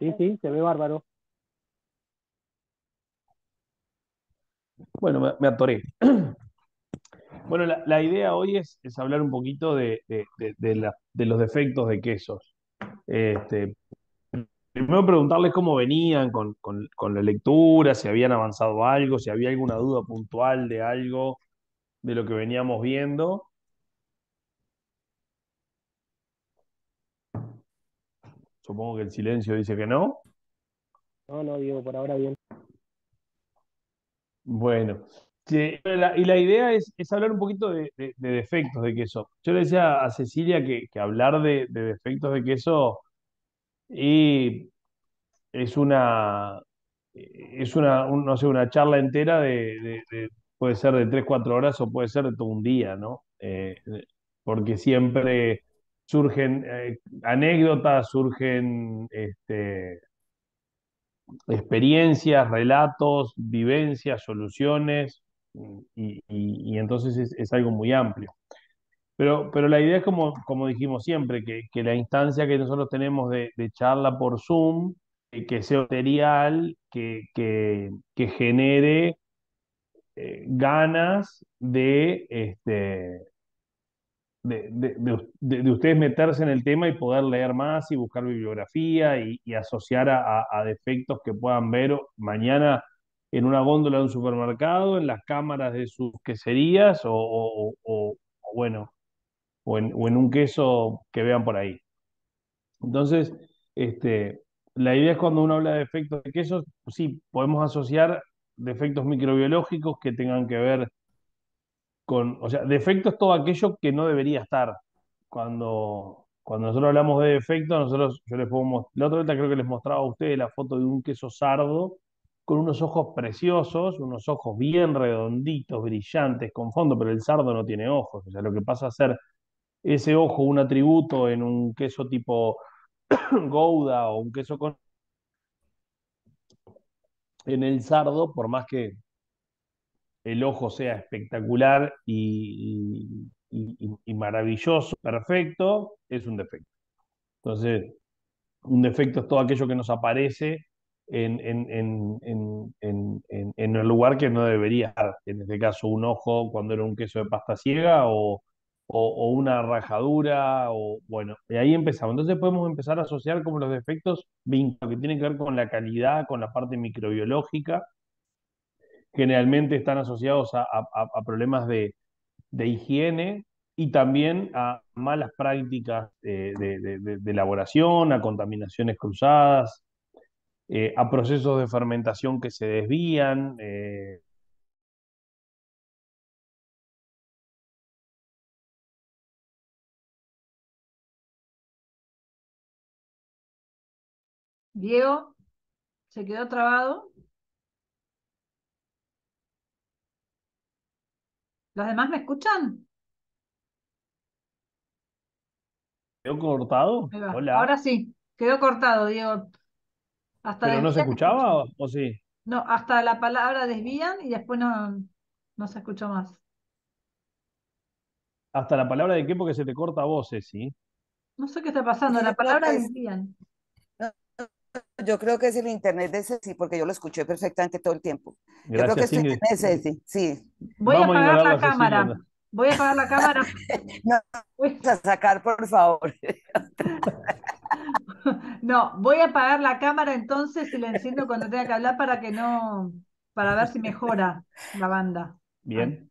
Sí, sí, se ve bárbaro. Bueno, me atoré. Bueno, la idea hoy es hablar un poquito de los defectos de quesos. Este, Primero preguntarles cómo venían con la lectura, si habían avanzado algo, si había alguna duda puntual de algo de lo que veníamos viendo. Supongo que el silencio dice que no. No, no, Diego, por ahora bien. Bueno, sí, y la idea es hablar un poquito de defectos de queso. Yo le decía a Cecilia que hablar de defectos de queso y es no sé, una charla entera puede ser de 3 4 horas o puede ser de todo un día, ¿no? Porque siempre surgen anécdotas, surgen experiencias, relatos, vivencias, soluciones, y entonces es algo muy amplio. Pero la idea es como dijimos siempre, que la instancia que nosotros tenemos de charla por Zoom, que sea material, que genere ganas de ustedes meterse en el tema y poder leer más y buscar bibliografía y asociar a defectos que puedan ver mañana en una góndola de un supermercado, en las cámaras de sus queserías o bueno, o en un queso que vean por ahí. Entonces, la idea es cuando uno habla de defectos de quesos, sí, podemos asociar defectos microbiológicos que tengan que ver o sea, defecto es todo aquello que no debería estar. Cuando nosotros hablamos de defecto, yo les puedo la otra vez creo que les mostraba a ustedes la foto de un queso sardo con unos ojos preciosos, unos ojos bien redonditos, brillantes, con fondo, pero el sardo no tiene ojos. O sea, lo que pasa a ser ese ojo un atributo en un queso tipo Gouda o un queso en el sardo, por más que el ojo sea espectacular y maravilloso, perfecto, es un defecto. Entonces, un defecto es todo aquello que nos aparece en el lugar que no debería estar. En este caso, un ojo cuando era un queso de pasta ciega o una rajadura, o bueno, y ahí empezamos. Entonces podemos empezar a asociar como los defectos que tienen que ver con la calidad, con la parte microbiológica. Generalmente están asociados a problemas de higiene y también a malas prácticas de elaboración, a contaminaciones cruzadas, a procesos de fermentación que se desvían. Diego, se quedó trabado. ¿Los demás me escuchan? ¿Quedó cortado? Ahí va. Hola. Ahora sí, quedó cortado, Diego. Hasta ¿Pero no se desvían, escuché. escuchaba o sí? No, hasta la palabra desvían y después no se escuchó más. Hasta la palabra de qué, porque se te corta a vos, sí. No sé qué está pasando, Que la yo creo palabra que desvían. no, yo creo que es el internet de Ceci, porque yo lo escuché perfectamente todo el tiempo. Yo creo que es Gracias, tu Ingrid. internet, Ceci, sí. Voy a Vamos a apagar ignorarla, la Cecilia. cámara. ¿No? Voy a apagar la cámara. No Voy- vas a sacar, por favor. No, voy a apagar la cámara entonces y la enciendo cuando tenga que hablar para que no, para ver si mejora la banda. Ahí. Bien,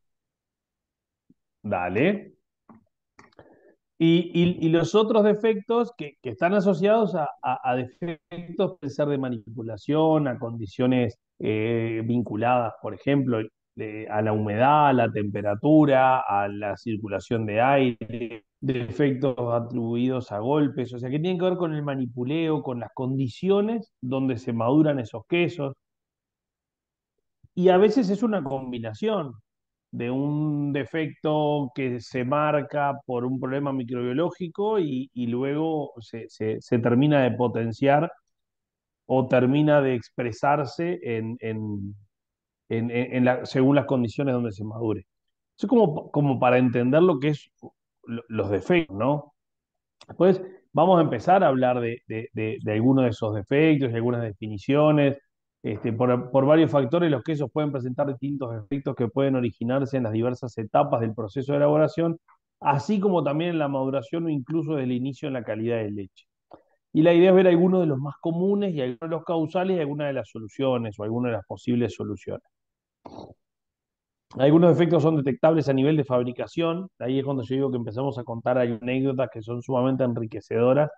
dale. Y los otros defectos que están asociados a defectos pueden ser de manipulación, a condiciones vinculadas, por ejemplo, a la humedad, a la temperatura, a la circulación de aire, defectos atribuidos a golpes, o sea, que tienen que ver con el manipuleo, con las condiciones donde se maduran esos quesos. Y a veces es una combinación de un defecto que se marca por un problema microbiológico y luego se termina de potenciar o termina de expresarse según las condiciones donde se madure. Eso es como para entender lo que es los defectos, ¿no? Después vamos a empezar a hablar de algunos de esos defectos y algunas definiciones. Por varios factores, los quesos pueden presentar distintos efectos que pueden originarse en las diversas etapas del proceso de elaboración, así como también en la maduración o incluso desde el inicio en la calidad de leche. Y la idea es ver algunos de los más comunes y algunos de los causales y algunas de las soluciones o algunas de las posibles soluciones. Algunos efectos son detectables a nivel de fabricación, ahí es cuando yo digo que empezamos a contar anécdotas que son sumamente enriquecedoras,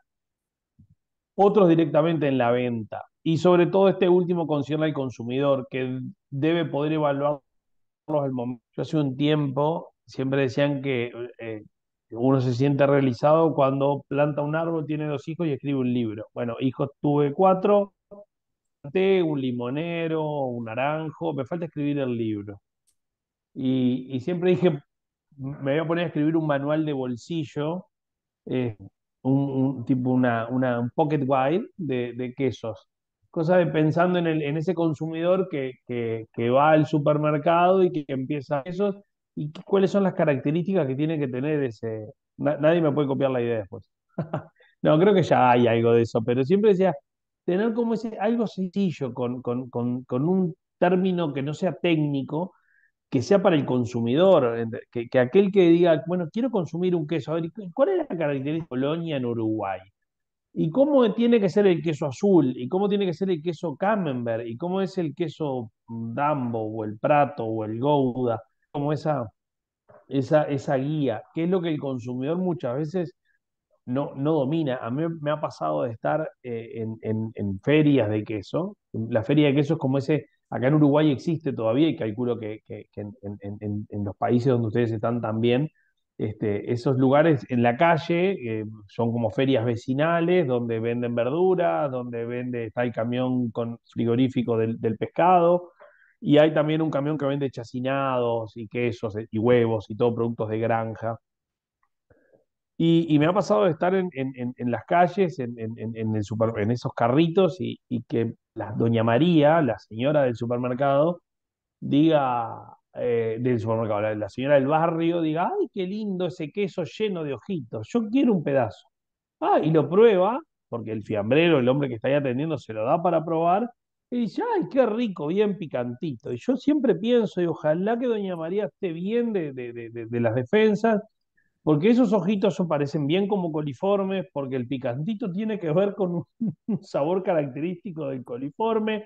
otros directamente en la venta. Y sobre todo este último concierne al consumidor, que debe poder evaluarlos al momento. Yo hace un tiempo siempre decían que uno se siente realizado cuando planta un árbol, tiene 2 hijos y escribe un libro. Bueno, hijos tuve 4, un limonero, un naranjo, me falta escribir el libro. Y siempre dije, me voy a poner a escribir un manual de bolsillo, eh, un tipo un pocket guide de quesos. Cosa de pensando en ese consumidor que va al supermercado y que empieza quesos y cuáles son las características que tiene que tener ese. Nadie me puede copiar la idea después. No, creo que ya hay algo de eso, pero siempre decía, tener como ese algo sencillo, con un término que no sea técnico, que sea para el consumidor, que aquel que diga, bueno, quiero consumir un queso, a ver, ¿cuál es la característica de Colonia en Uruguay? ¿Y cómo tiene que ser el queso azul? ¿Y cómo tiene que ser el queso Camembert? ¿Y cómo es el queso Dambo o el Prato o el Gouda? Como esa guía, ¿qué es lo que el consumidor muchas veces no domina? A mí me ha pasado de estar en ferias de queso. La feria de queso es como acá en Uruguay existe todavía y calculo que en los países donde ustedes están también, esos lugares en la calle son como ferias vecinales donde venden verduras, está el camión con frigorífico del pescado. Y hay también un camión que vende chacinados y quesos y huevos y todo productos de granja. Y me ha pasado de estar en las calles, en esos carritos, y que doña María, la señora del supermercado, del supermercado, la señora del barrio, diga, ay, qué lindo ese queso lleno de ojitos, yo quiero un pedazo. Ah, y lo prueba, porque el fiambrero, el hombre que está ahí atendiendo, se lo da para probar, y dice, ay, qué rico, bien picantito. Y yo siempre pienso, y ojalá que doña María esté bien de las defensas, porque esos ojitos parecen bien como coliformes, porque el picantito tiene que ver con un un sabor característico del coliforme.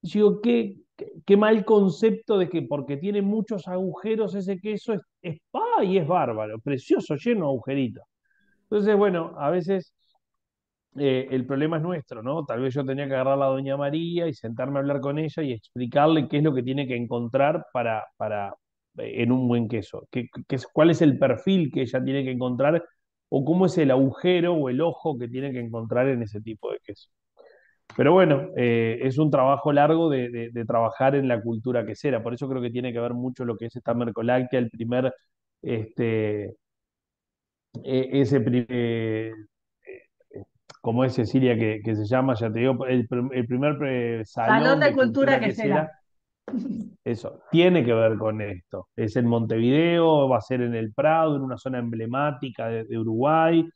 Y yo digo, qué mal concepto de que porque tiene muchos agujeros ese queso y es bárbaro, precioso, lleno de agujeritos. Entonces, bueno, a veces el problema es nuestro, ¿no? Tal vez yo tenía que agarrar a la doña María y sentarme a hablar con ella y explicarle qué es lo que tiene que encontrar en un buen queso, cuál es el perfil que ella tiene que encontrar o cómo es el agujero o el ojo que tiene que encontrar en ese tipo de queso. Pero bueno, es un trabajo largo de trabajar en la cultura quesera, por eso creo que tiene que ver mucho lo que es esta Mercoláctea, este, ese primer como es Cecilia que se llama, ya te digo, el primer Salón salón de de Cultura cultura Quesera. quesera, eso, tiene que ver con esto. Es en Montevideo, va a ser en el Prado, en una zona emblemática de Uruguay.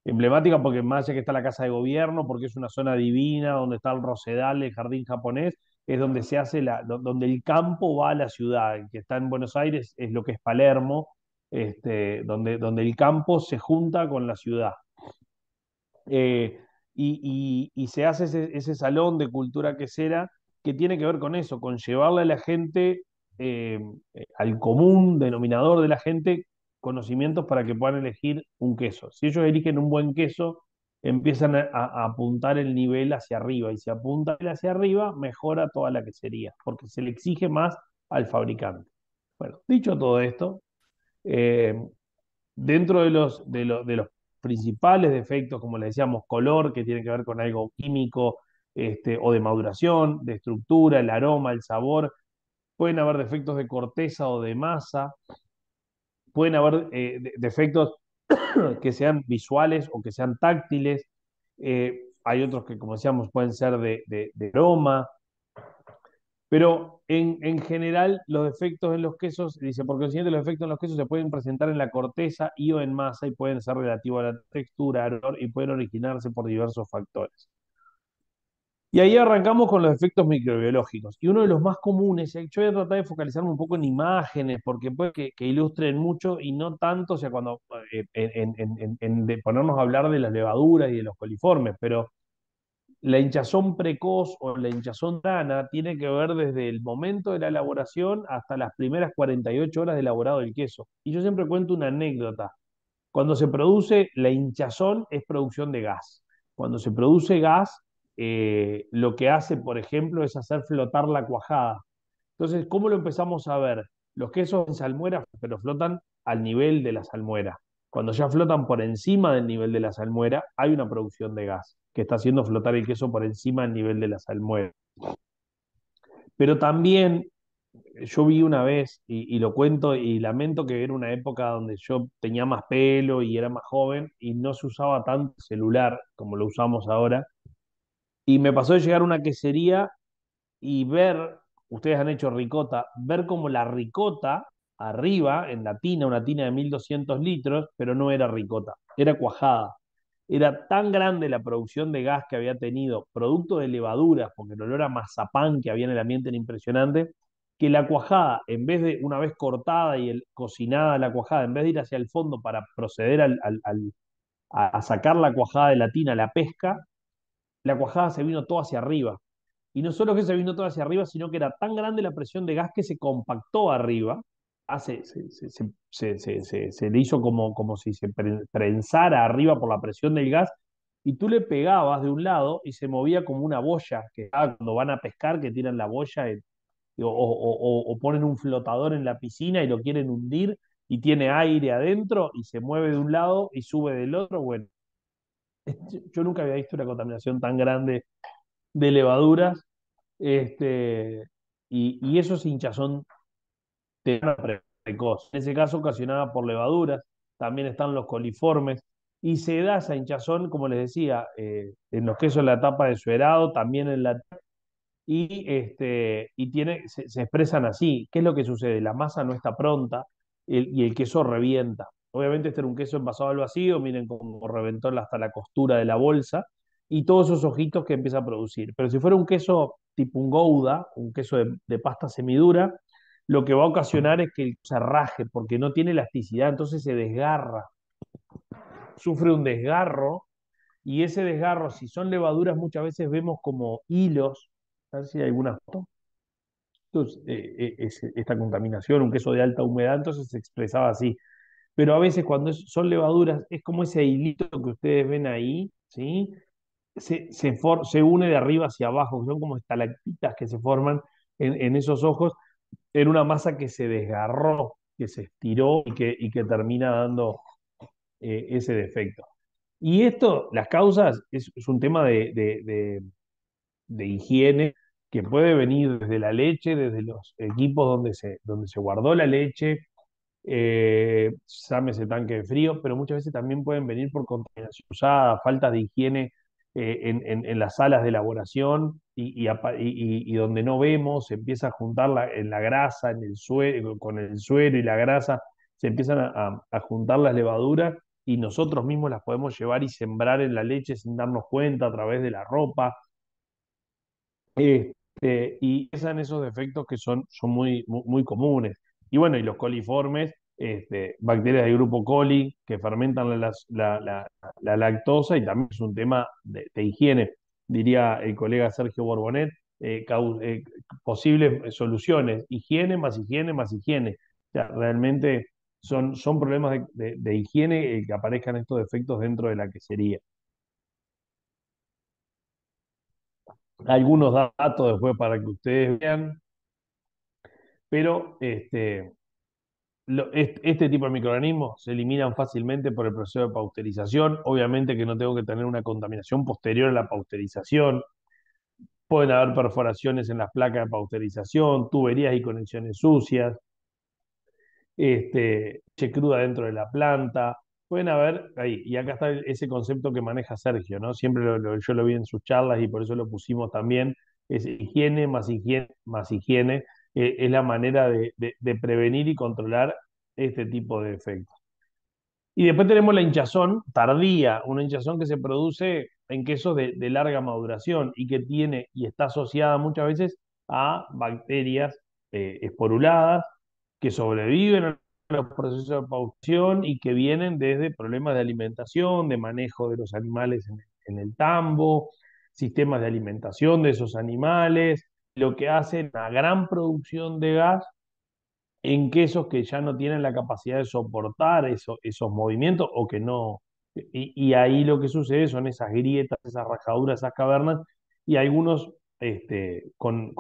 Emblemática porque más allá que está la Casa de Gobierno, porque es una zona divina, donde está el Rosedal, el Jardín Japonés, es donde se hace donde el campo va a la ciudad. El que está en Buenos Aires es lo que es Palermo, donde el campo se junta con la ciudad. Eh, y se hace ese salón de cultura quesera que tiene que ver con eso, con llevarle a la gente, al común denominador de la gente, conocimientos para que puedan elegir un queso. Si ellos eligen un buen queso, empiezan a apuntar el nivel hacia arriba, y si apunta hacia arriba, mejora toda la quesería, porque se le exige más al fabricante. Bueno, dicho todo esto, eh, dentro de los principales defectos, como le decíamos, color, que tiene que ver con algo químico, o de maduración, de estructura, el aroma, el sabor, pueden haber defectos de corteza o de masa, pueden haber defectos que sean visuales o que sean táctiles, hay otros que, como decíamos, pueden ser de aroma, Pero en general, los defectos en los quesos, dice, por consiguiente, los defectos en los quesos se pueden presentar en la corteza y o en masa y pueden ser relativos a la textura, olor y pueden originarse por diversos factores. Y ahí arrancamos con los efectos microbiológicos. Y uno de los más comunes, yo voy a tratar de focalizarme un poco en imágenes, porque puede que ilustren mucho y no tanto, o sea, cuando de ponernos a hablar de las levaduras y de los coliformes, pero la hinchazón precoz o la hinchazón temprana tiene que ver desde el momento de la elaboración hasta las primeras 48 horas de elaborado del queso. Y yo siempre cuento una anécdota. Cuando se produce la hinchazón es producción de gas. Cuando se produce gas, lo que hace, por ejemplo, es hacer flotar la cuajada. Entonces, ¿cómo lo empezamos a ver? Los quesos en salmuera, pero flotan al nivel de la salmuera. Cuando ya flotan por encima del nivel de la salmuera, hay una producción de gas que está haciendo flotar el queso por encima del nivel de la salmuera. Pero también yo vi una vez, y lo cuento y lamento que era una época donde yo tenía más pelo y era más joven y no se usaba tanto celular como lo usamos ahora. Y me pasó de llegar a una quesería y ver, ustedes han hecho ricota, ver como la ricota arriba, en la tina, una tina de 1200 litros, pero no era ricota, era cuajada. Era tan grande la producción de gas que había tenido, producto de levaduras, porque el olor a mazapán que había en el ambiente era impresionante, que la cuajada, en vez de, una vez cortada y cocinada la cuajada, en vez de ir hacia el fondo para proceder a sacar la cuajada de la tina, la pesca, la cuajada se vino todo hacia arriba. Y no solo que se vino todo hacia arriba, sino que era tan grande la presión de gas que se compactó arriba, se le hizo como si se prensara arriba por la presión del gas, y tú le pegabas de un lado y se movía como una boya, que cuando van a pescar, que tiran la boya o ponen un flotador en la piscina y lo quieren hundir y tiene aire adentro y se mueve de un lado y sube del otro. Bueno, yo nunca había visto una contaminación tan grande de levaduras, y eso es hinchazón precoz. En ese caso, ocasionada por levaduras, también están los coliformes, y se da esa hinchazón, como les decía, en los quesos en la etapa de suerado, también en la se expresan así. ¿Qué es lo que sucede? La masa no está pronta y el queso revienta. Obviamente este era un queso envasado al vacío, miren cómo reventó hasta la costura de la bolsa y todos esos ojitos que empieza a producir. Pero si fuera un queso tipo un Gouda, un queso de pasta semidura, lo que va a ocasionar es que se raje porque no tiene elasticidad, entonces se desgarra, sufre un desgarro y ese desgarro, si son levaduras, muchas veces vemos como hilos, a ver si hay alguna foto. Entonces, esta contaminación, un queso de alta humedad, entonces se expresaba así. Pero a veces cuando son levaduras, es como ese hilito que ustedes ven ahí, ¿sí? Se une de arriba hacia abajo, son como estalactitas que se forman en esos ojos, en una masa que se desgarró, que se estiró y que termina dando ese defecto. Y esto, las causas, es un tema de higiene que puede venir desde la leche, desde los equipos donde se guardó la leche, llámese tanque de frío, pero muchas veces también pueden venir por contaminación usada, falta de higiene en las salas de elaboración y donde no vemos, se empieza a juntar en la grasa, en el suero, con el suero y la grasa, se empiezan a juntar las levaduras y nosotros mismos las podemos llevar y sembrar en la leche sin darnos cuenta a través de la ropa. Y esos esos defectos que son muy, muy, muy comunes. Y bueno, y los coliformes, bacterias del grupo coli que fermentan la lactosa y también es un tema de higiene, diría el colega Sergio Borbonet, posibles soluciones, higiene más higiene más higiene. O sea, realmente son problemas de higiene que aparezcan estos defectos dentro de la quesería. Algunos datos después para que ustedes vean, pero este tipo de microorganismos se eliminan fácilmente por el proceso de pasteurización. Obviamente que no tengo que tener una contaminación posterior a la pasteurización. Pueden haber perforaciones en las placas de pasteurización, tuberías y conexiones sucias, leche cruda dentro de la planta. Pueden haber ahí, y acá está ese concepto que maneja Sergio, ¿no? Siempre yo lo vi en sus charlas y por eso lo pusimos también, es higiene, más higiene, es la manera de prevenir y controlar este tipo de efectos. Y después tenemos la hinchazón tardía, una hinchazón que se produce en quesos de larga maduración y que tiene y está asociada muchas veces a bacterias esporuladas que sobreviven a los procesos de pausación y que vienen desde problemas de alimentación, de manejo de los animales en el tambo, sistemas de alimentación de esos animales, lo que hace una gran producción de gas en quesos que ya no tienen la capacidad de soportar esos movimientos o que no. Y ahí lo que sucede son esas grietas, esas rajaduras, esas cavernas, y algunos con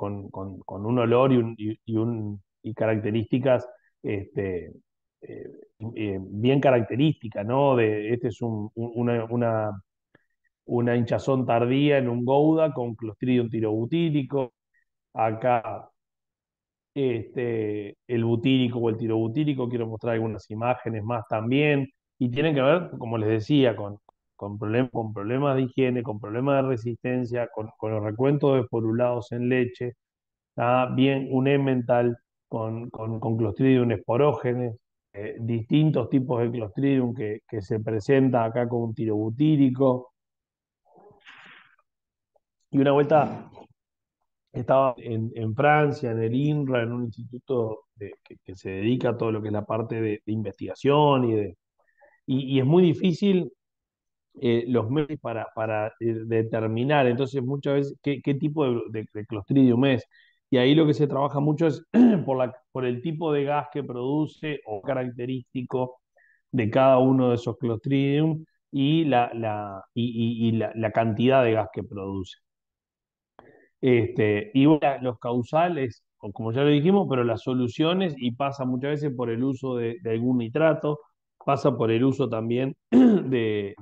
un olor y características este, eh, bien características, ¿no? Este es una hinchazón tardía en un Gouda con Clostridium tirobutírico. Acá el butírico o el tirobutírico, quiero mostrar algunas imágenes más también, y tienen que ver, como les decía, con problemas de higiene, con problemas de resistencia, con los recuentos de esporulados en leche, bien un emmental con Clostridium esporógenes, distintos tipos de Clostridium que se presenta acá con un tirobutírico, y una vuelta estaba en Francia, en el INRA, en un instituto que se dedica a todo lo que es la parte de investigación y es muy difícil los medios para determinar entonces muchas veces qué tipo de Clostridium es. Y ahí lo que se trabaja mucho es por el tipo de gas que produce o característico de cada uno de esos Clostridium y la cantidad de gas que produce. Y bueno, los causales, como ya lo dijimos, pero las soluciones, y pasa muchas veces por el uso de algún nitrato, pasa por el uso también de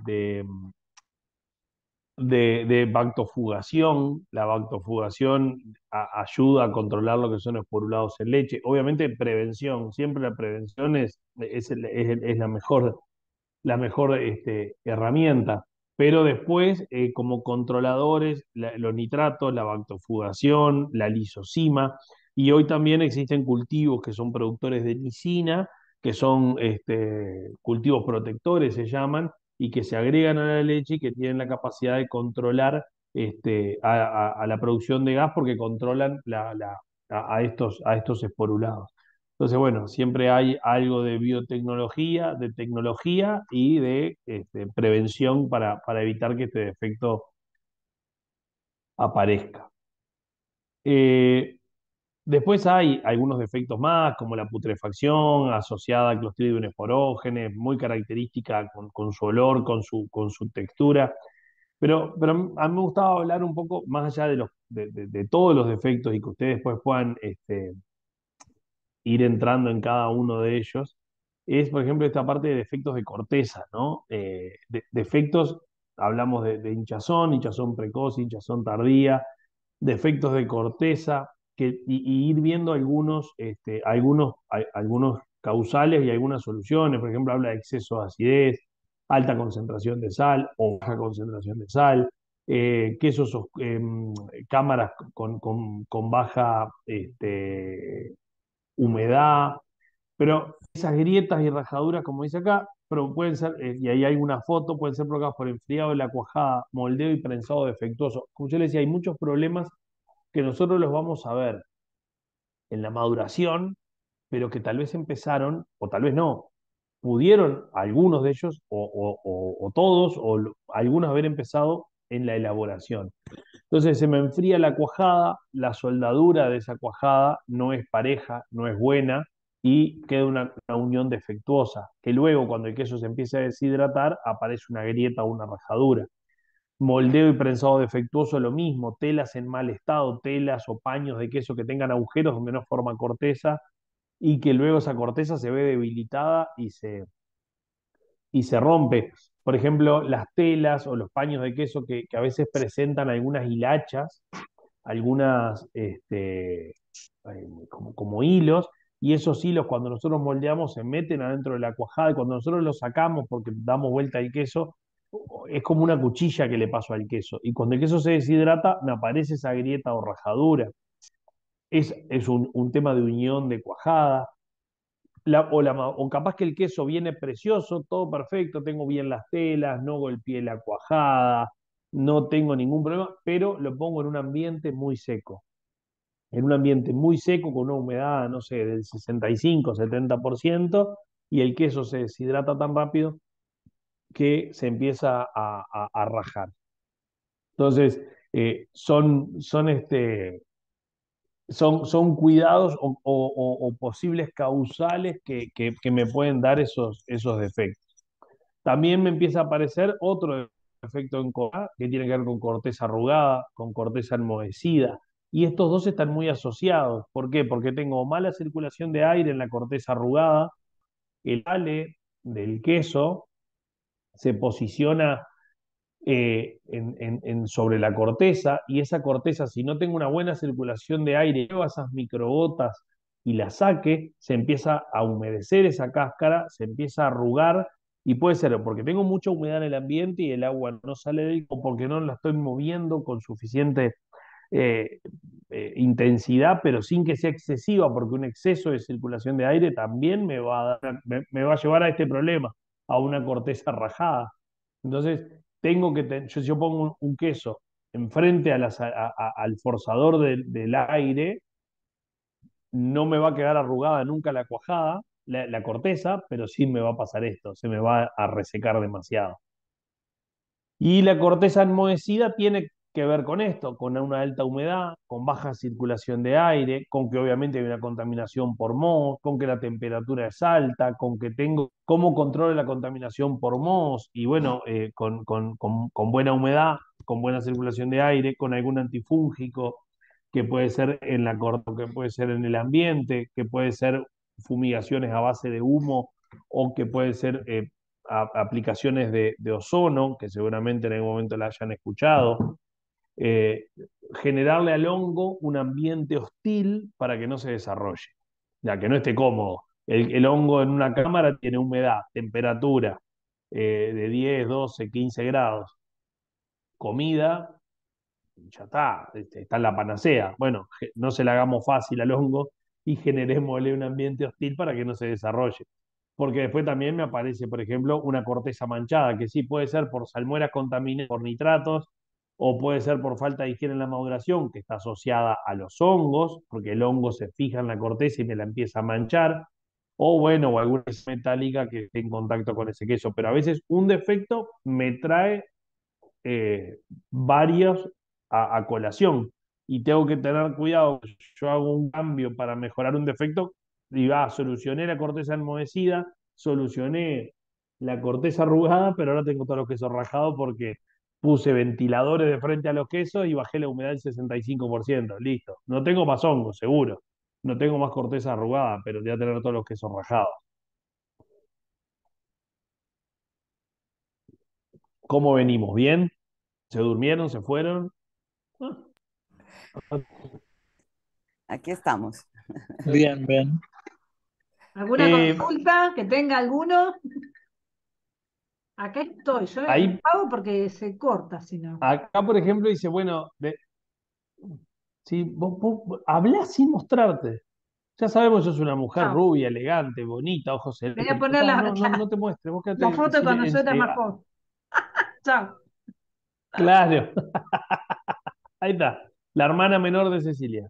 bactofugación. La bactofugación ayuda a controlar lo que son esporulados en leche. Obviamente, prevención, siempre la prevención es la mejor herramienta. Pero después, como controladores, los nitratos, la bactofugación, la lisozima, y hoy también existen cultivos que son productores de lisina, que son cultivos protectores, se llaman, y que se agregan a la leche y que tienen la capacidad de controlar a la producción de gas porque controlan a estos esporulados. Entonces, bueno, siempre hay algo de biotecnología, de tecnología y de prevención para evitar que este defecto aparezca. Eh, Después hay algunos defectos más, como la putrefacción asociada a Clostridium esporógenes, muy característica con su olor, con su textura. Pero a mí me gustaba hablar un poco más allá de todos los defectos y que ustedes después puedan ir entrando en cada uno de ellos, es, por ejemplo, esta parte de defectos de corteza, ¿no? Defectos, hablamos de hinchazón precoz, hinchazón tardía, defectos de corteza, y ir viendo algunos causales y algunas soluciones. Por ejemplo, habla de exceso de acidez, alta concentración de sal o baja concentración de sal, quesos, cámaras con baja humedad, pero esas grietas y rajaduras, como dice acá, pero pueden ser, y ahí hay una foto, pueden ser provocadas por enfriado de la cuajada, moldeo y prensado defectuoso. Como yo les decía, hay muchos problemas que nosotros los vamos a ver en la maduración, pero que tal vez empezaron, o tal vez no, pudieron algunos de ellos, o todos, algunos haber empezado en la elaboración. Entonces se me enfría la cuajada, la soldadura de esa cuajada no es pareja, no es buena y queda una unión defectuosa, que luego cuando el queso se empieza a deshidratar aparece una grieta o una rajadura. Moldeo y prensado defectuoso, lo mismo, telas en mal estado, telas o paños de queso que tengan agujeros donde no forma corteza y que luego esa corteza se ve debilitada y se rompe. Por ejemplo, las telas o los paños de queso que a veces presentan algunas hilachas, algunas como hilos, y esos hilos cuando nosotros moldeamos se meten adentro de la cuajada y cuando nosotros los sacamos porque damos vuelta al queso, es como una cuchilla que le paso al queso. Y cuando el queso se deshidrata, me aparece esa grieta o rajadura. Es un tema de unión, de cuajada. O capaz que el queso viene precioso, todo perfecto, tengo bien las telas, no golpeé la cuajada, no tengo ningún problema, pero lo pongo en un ambiente muy seco. En un ambiente muy seco, con una humedad, no sé, del 65-70%, y el queso se deshidrata tan rápido que se empieza a rajar. Entonces, son cuidados o posibles causales que me pueden dar esos defectos. También me empieza a aparecer otro efecto en cola que tiene que ver con corteza arrugada, con corteza enmohecida. Y estos dos están muy asociados. ¿Por qué? Porque tengo mala circulación de aire en la corteza arrugada, el ale del queso se posiciona sobre la corteza, y esa corteza, si no tengo una buena circulación de aire, lleva esas microgotas y la saque, se empieza a humedecer esa cáscara, se empieza a arrugar, y puede ser o porque tengo mucha humedad en el ambiente y el agua no sale de ahí, o porque no la estoy moviendo con suficiente eh, intensidad, pero sin que sea excesiva, porque un exceso de circulación de aire también me va a llevar a este problema, a una corteza rajada. Entonces, si yo pongo un queso enfrente al forzador del aire, no me va a quedar arrugada nunca la cuajada, la corteza, pero sí me va a pasar esto, se me va a resecar demasiado. Y la corteza enmohecida tiene que ver con esto, con una alta humedad, con baja circulación de aire, con que obviamente hay una contaminación por moho, con que la temperatura es alta, con que tengo cómo controlo la contaminación por mohos, y bueno, con buena humedad, con buena circulación de aire, con algún antifúngico que puede ser en la corte, que puede ser en el ambiente, que puede ser fumigaciones a base de humo, o que puede ser aplicaciones de ozono, que seguramente en algún momento la hayan escuchado. eh, Generarle al hongo un ambiente hostil para que no se desarrolle, ya que no esté cómodo. El hongo en una cámara tiene humedad, temperatura de 10, 12, 15 grados, comida, ya está en la panacea. Bueno, no se le hagamos fácil al hongo y generémosle un ambiente hostil para que no se desarrolle. Porque después también me aparece, por ejemplo, una corteza manchada, que sí puede ser por salmuera contaminada por nitratos, o puede ser por falta de higiene en la maduración, que está asociada a los hongos, porque el hongo se fija en la corteza y me la empieza a manchar, o bueno, o alguna metálica que esté en contacto con ese queso. Pero a veces un defecto me trae eh, varios a colación, y tengo que tener cuidado. Yo hago un cambio para mejorar un defecto y solucioné la corteza enmohecida, solucioné la corteza arrugada, pero ahora tengo todos los quesos rajados porque puse ventiladores de frente a los quesos y bajé la humedad del 65%. Listo. No tengo más hongos, seguro. No tengo más corteza arrugada, pero voy a tener todos los quesos rajados. ¿Cómo venimos? ¿Bien? ¿Se durmieron? ¿Se fueron? Aquí estamos. Bien, bien. ¿Alguna Eh, consulta que tenga alguno? Acá estoy, yo me ahí pago porque se corta, si no. Acá, por ejemplo, dice, bueno, si vos hablás sin mostrarte. Ya sabemos, sos una mujer Chao. rubia, elegante, bonita, ojos Voy a celestes. poner No, no, no te muestres, vos la quédate en foto cuando yo era silencio. más joven. Chao. Claro, ahí está, la hermana menor de Cecilia.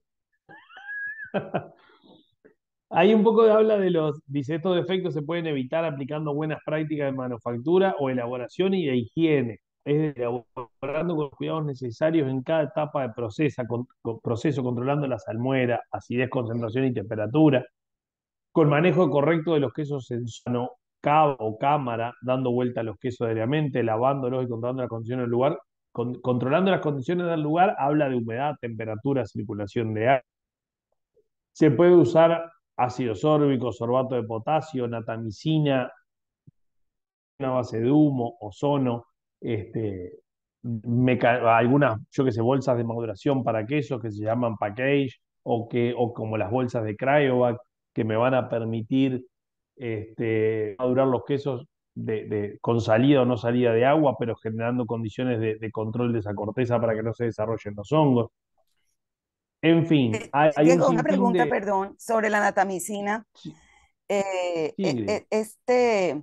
Ahí un poco habla dice, estos defectos se pueden evitar aplicando buenas prácticas de manufactura o elaboración y de higiene, es decir, elaborando con los cuidados necesarios en cada etapa de proceso, controlando la salmuera, acidez, concentración y temperatura, con manejo correcto de los quesos en sano, cava o cámara, dando vuelta a los quesos diariamente, lavándolos y controlando las condiciones del lugar. Controlando las condiciones del lugar habla de humedad, temperatura, circulación de aire. Se puede usar ácido sórbico, sorbato de potasio, natamicina, una base de humo, ozono, este, algunas, yo que sé, bolsas de maduración para quesos que se llaman package, o como las bolsas de Cryovac, que me van a permitir madurar los quesos con salida o no salida de agua, pero generando condiciones de control de esa corteza para que no se desarrollen los hongos. En fin, hay un Diego, una sinfín pregunta, de... perdón, sobre la natamicina. Sí, Eh, sí, eh, Ingrid. eh, este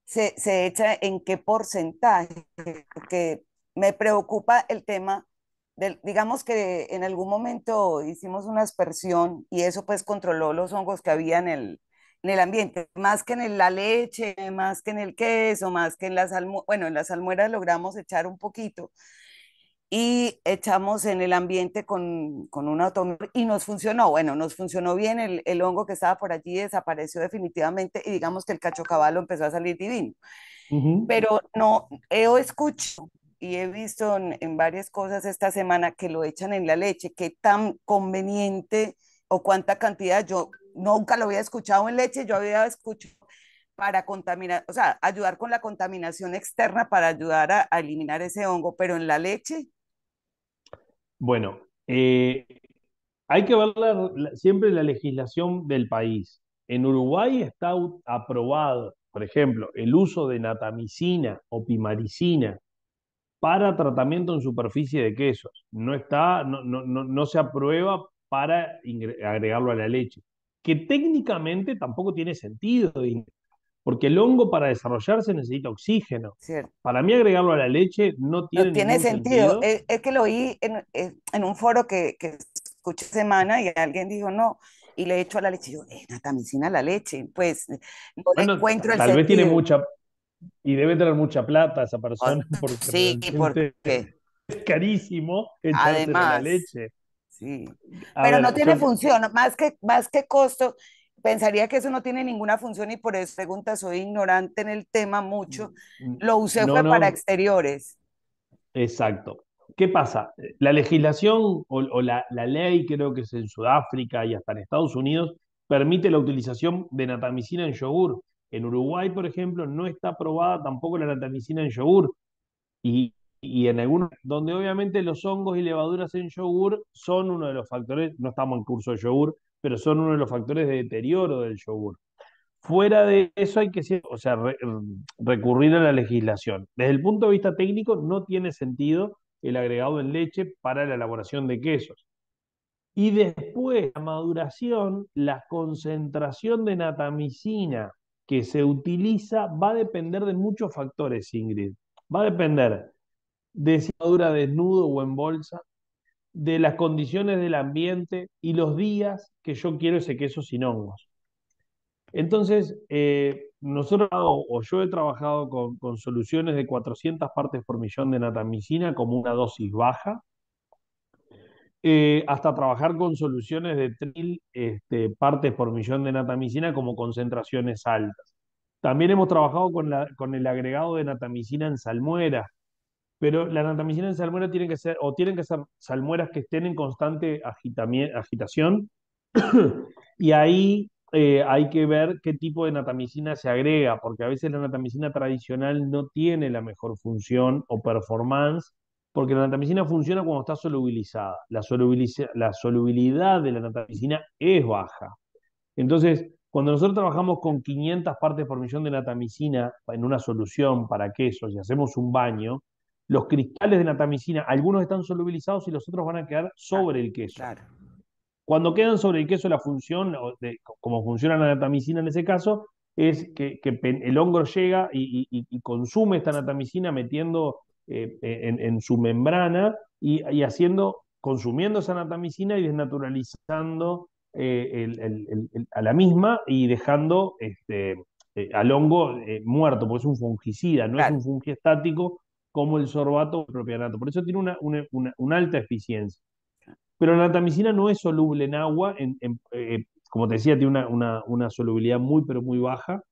se echa en qué porcentaje, porque me preocupa el tema del, digamos que en algún momento hicimos una aspersión y eso pues controló los hongos que había en el ambiente, más que en la leche, más que en el queso, más que en las bueno, en las salmueras logramos echar un poquito y echamos en el ambiente con un automóvil y nos funcionó. Bueno, nos funcionó bien, el hongo que estaba por allí desapareció definitivamente y digamos que el cachocaballo empezó a salir divino. Ujú. Pero no, he escuchado y he visto en varias cosas esta semana que lo echan en la leche, qué tan conveniente o cuánta cantidad, yo nunca lo había escuchado en leche, yo había escuchado para contaminar, o sea, ayudar con la contaminación externa para ayudar a eliminar ese hongo, pero en la leche, Bueno, hay que ver siempre la legislación del país. En Uruguay está aprobado, por ejemplo, el uso de natamicina o pimaricina para tratamiento en superficie de quesos. No está, no se aprueba para agregarlo a la leche, que técnicamente tampoco tiene sentido, porque el hongo para desarrollarse necesita oxígeno. ¿cierto? Para mí agregarlo a la leche no No tiene tiene ningún sentido. sentido. Es que lo oí en un foro que escuché semana y alguien dijo no, y le echo a la leche. Y yo, natamicina a la leche. Pues no le Bueno, encuentro el tal vez tiene sentido. mucha, y debe tener mucha plata esa persona, porque Sí, realmente porque es carísimo echárselo a la además, leche. sí. A Pero no ver, tiene función, más que costo. Pensaría que eso no tiene ninguna función y por eso pregunta, soy ignorante en el tema mucho. Lo usé no, fue para no, exteriores. exacto. ¿Qué pasa? La legislación o la ley, creo que es en Sudáfrica y hasta en Estados Unidos, permite la utilización de natamicina en yogur. En Uruguay, por ejemplo, no está aprobada tampoco la natamicina en yogur. Y en algunos, donde obviamente los hongos y levaduras en yogur son uno de los factores, no estamos en curso de yogur, pero son uno de los factores de deterioro del yogur. Fuera de eso hay que o sea, recurrir a la legislación. Desde el punto de vista técnico, no tiene sentido el agregado en leche para la elaboración de quesos. Y después, la maduración, la concentración de natamicina que se utiliza va a depender de muchos factores, Ingrid. Va a depender de si madura desnudo o en bolsa, de las condiciones del ambiente y los días que yo quiero ese queso sin hongos. Entonces, nosotros, o yo he trabajado con soluciones de 400 partes por millón de natamicina como una dosis baja, hasta trabajar con soluciones de 1000 partes por millón de natamicina como concentraciones altas. También hemos trabajado con el agregado de natamicina en salmuera, pero la natamicina en salmuera tienen que ser salmueras que estén en constante agitación, y ahí hay que ver qué tipo de natamicina se agrega, porque a veces la natamicina tradicional no tiene la mejor función o performance, porque la natamicina funciona cuando está solubilizada. La solubilidad de la natamicina es baja. Entonces, cuando nosotros trabajamos con 500 partes por millón de natamicina en una solución para quesos y hacemos un baño, los cristales de natamicina, algunos están solubilizados y los otros van a quedar Ah, sobre el queso. claro. Cuando quedan sobre el queso, la función, como funciona la natamicina en ese caso, es que el hongo llega y consume esta natamicina metiendo en su membrana y consumiendo esa natamicina y desnaturalizando a la misma y dejando al hongo muerto, porque es un fungicida, no es Claro. un fungiestático como el sorbato o el propianato. Por eso tiene una alta eficiencia. Pero la natamicina no es soluble en agua, como te decía, tiene una solubilidad muy, pero muy baja.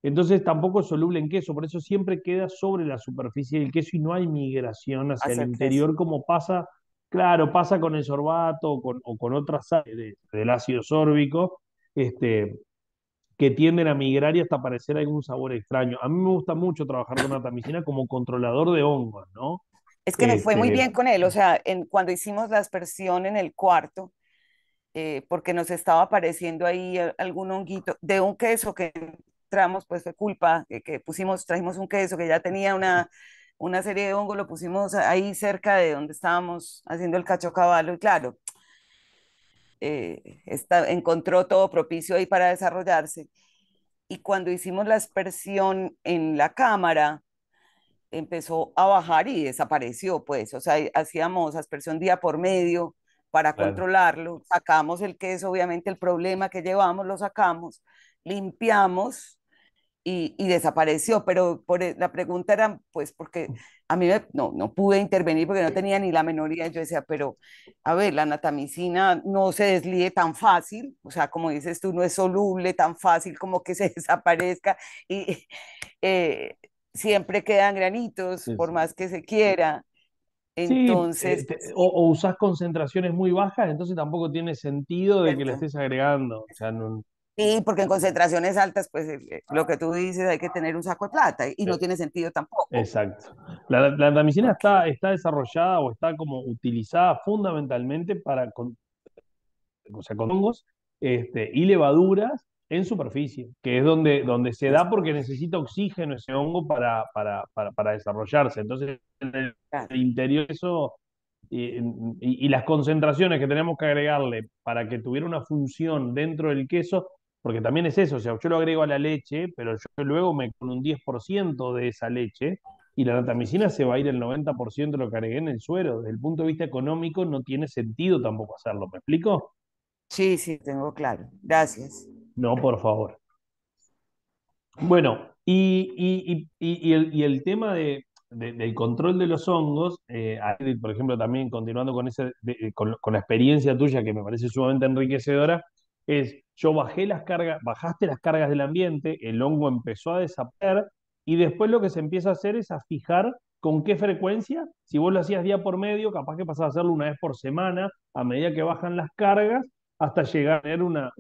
Entonces tampoco es soluble en queso, por eso siempre queda sobre la superficie del queso y no hay migración hacia el Hacia el queso. interior como pasa, claro, pasa con el sorbato o con otras sales del ácido sórbico, este, que tienden a migrar y hasta aparecer algún sabor extraño. A mí me gusta mucho trabajar con natamicina como controlador de hongos, ¿no? Es que me fue muy Este, bien con él, o sea, cuando hicimos la aspersión en el cuarto, porque nos estaba apareciendo ahí algún honguito de un queso que encontramos, pues fue culpa que pusimos, trajimos un queso que ya tenía una serie de hongos, lo pusimos ahí cerca de donde estábamos haciendo el cachocaballo y claro, encontró todo propicio ahí para desarrollarse. Y cuando hicimos la aspersión en la cámara, empezó a bajar y desapareció, pues, o sea, hacíamos aspersión día por medio para Claro. controlarlo, sacamos el queso, obviamente el problema que llevamos lo sacamos, limpiamos y desapareció, pero la pregunta era, pues, porque a mí no pude intervenir porque no tenía ni la menor idea, yo decía, pero, a ver, la natamicina no se deslíe tan fácil, o sea, como dices tú, no es soluble tan fácil como que se desaparezca y eh, siempre quedan granitos, Sí, por sí. más que se quiera, Sí, entonces, o usás concentraciones muy bajas, entonces tampoco tiene sentido de que le ¿cierto? estés agregando. O sea, no, Sí, porque en concentraciones altas, pues lo que tú dices, hay que tener un saco de plata y no eh, tiene sentido tampoco. exacto. La tamicina Ok, está desarrollada o está como utilizada fundamentalmente o sea, con hongos y levaduras en superficie, que es donde se da porque necesita oxígeno ese hongo para desarrollarse. Entonces, en el claro. interior eso y las concentraciones que tenemos que agregarle para que tuviera una función dentro del queso, porque también es eso, o sea, yo lo agrego a la leche, pero yo luego me con un 10% de esa leche y la natamicina se va a ir el 90% de lo que agregué en el suero. Desde el punto de vista económico no tiene sentido tampoco hacerlo, ¿me explico? Sí, sí, tengo claro. Gracias. No, por favor. Bueno, y el tema del control de los hongos, ahí, por ejemplo, también continuando con, con la experiencia tuya, que me parece sumamente enriquecedora, es yo bajé las cargas, bajaste las cargas del ambiente, el hongo empezó a desaparecer, y después lo que se empieza a hacer es a fijar con qué frecuencia, si vos lo hacías día por medio, capaz que pasás a hacerlo una vez por semana, a medida que bajan las cargas, hasta llegar a tener Una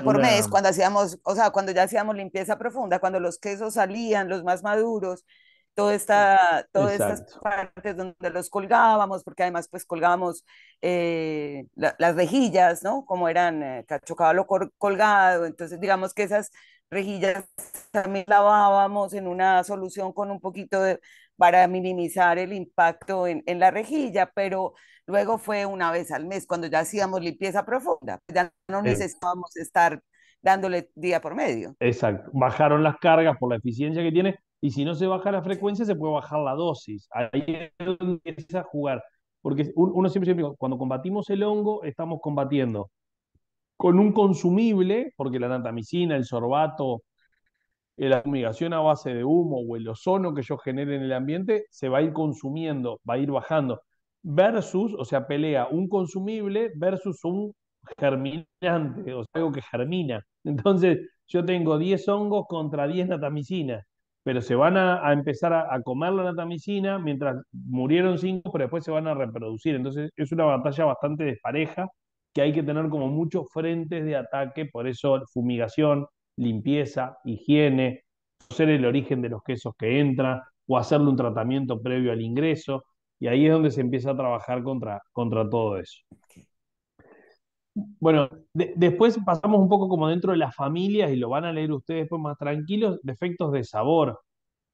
por mes, cuando hacíamos, o sea, cuando ya hacíamos limpieza profunda, cuando los quesos salían, los más maduros, todas estas Exacto. partes donde los colgábamos, porque además pues colgábamos las rejillas, ¿no? Como eran cachocabalo colgado, entonces digamos que esas rejillas también lavábamos en una solución con un poquito de, para minimizar el impacto en la rejilla, pero luego fue una vez al mes cuando ya hacíamos limpieza profunda, ya no necesitábamos estar dándole día por medio. Exacto. Bajaron las cargas por la eficiencia que tiene y si no se baja la frecuencia se puede bajar la dosis. Ahí es donde empieza a jugar. Porque uno siempre, cuando combatimos el hongo, estamos combatiendo con un consumible, porque la natamicina, el sorbato, la fumigación a base de humo o el ozono que yo genere en el ambiente se va a ir consumiendo, va a ir bajando. Versus, o sea, pelea un consumible versus un germinante, o sea, algo que germina. Entonces, yo tengo 10 hongos contra 10 natamicinas, pero se van a empezar a comer la natamicina mientras murieron 5, pero después se van a reproducir. Entonces, es una batalla bastante despareja que hay que tener como muchos frentes de ataque, por eso fumigación, limpieza, higiene, conocer el origen de los quesos que entran o hacerle un tratamiento previo al ingreso. Y ahí es donde se empieza a trabajar contra todo eso. Bueno, después pasamos un poco como dentro de las familias y lo van a leer ustedes después más tranquilos, defectos de sabor.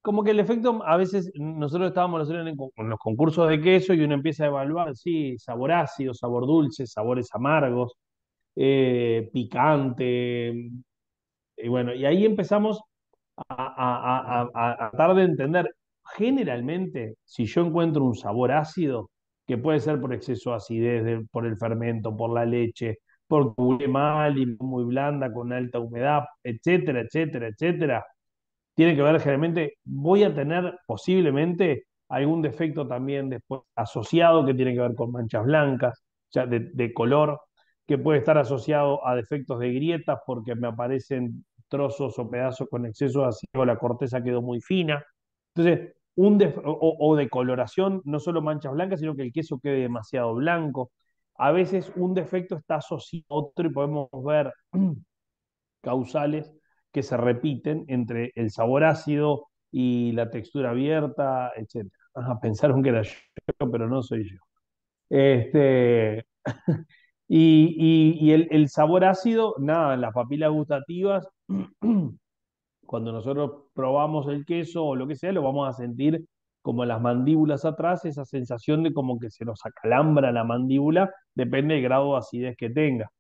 Como que el efecto, a veces nosotros estábamos en los concursos de queso y uno empieza a evaluar, sí, sabor ácido, sabor dulce, sabores amargos, picante, y bueno, y ahí empezamos a tratar de entender. Generalmente, si yo encuentro un sabor ácido, que puede ser por exceso de acidez, por el fermento, por la leche, porque huele mal y muy blanda, con alta humedad, etcétera, etcétera, etcétera, tiene que ver generalmente, voy a tener posiblemente algún defecto también después asociado que tiene que ver con manchas blancas, o sea, de color, que puede estar asociado a defectos de grietas porque me aparecen trozos o pedazos con exceso de ácido, la corteza quedó muy fina. Entonces, o de coloración, no solo manchas blancas, sino que el queso quede demasiado blanco. A veces un defecto está asociado a otro y podemos ver causales que se repiten entre el sabor ácido y la textura abierta, etc. Ajá, pensaron que era yo, pero no soy yo. Este, y el sabor ácido, nada, en las papilas gustativas Cuando nosotros probamos el queso o lo que sea, lo vamos a sentir como en las mandíbulas atrás, esa sensación de como que se nos acalambra la mandíbula, depende del grado de acidez que tenga.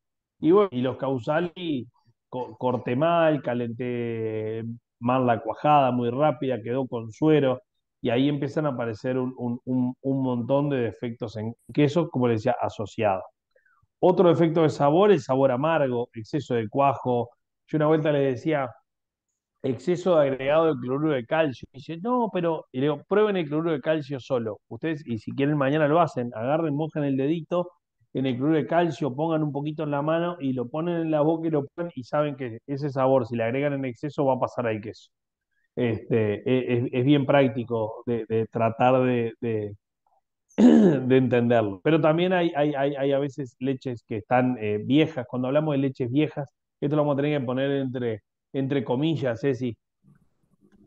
Y bueno, y los causali, corté mal, calenté mal la cuajada muy rápida, quedó con suero, y ahí empiezan a aparecer un montón de defectos en queso, como les decía, asociados. Otro defecto de sabor, el sabor amargo, exceso de cuajo. Yo una vuelta le decía, exceso de agregado de cloruro de calcio. Y dice, no, pero, y le digo, prueben el cloruro de calcio solo. Ustedes, y si quieren mañana lo hacen, agarren, mojen el dedito en el cloruro de calcio, pongan un poquito en la mano y lo ponen en la boca y lo ponen y saben que ese sabor, si le agregan en exceso, va a pasar al queso. Es bien práctico de tratar de entenderlo. Pero también hay a veces leches que están viejas. Cuando hablamos de leches viejas, esto lo vamos a tener que poner entre comillas, Ceci,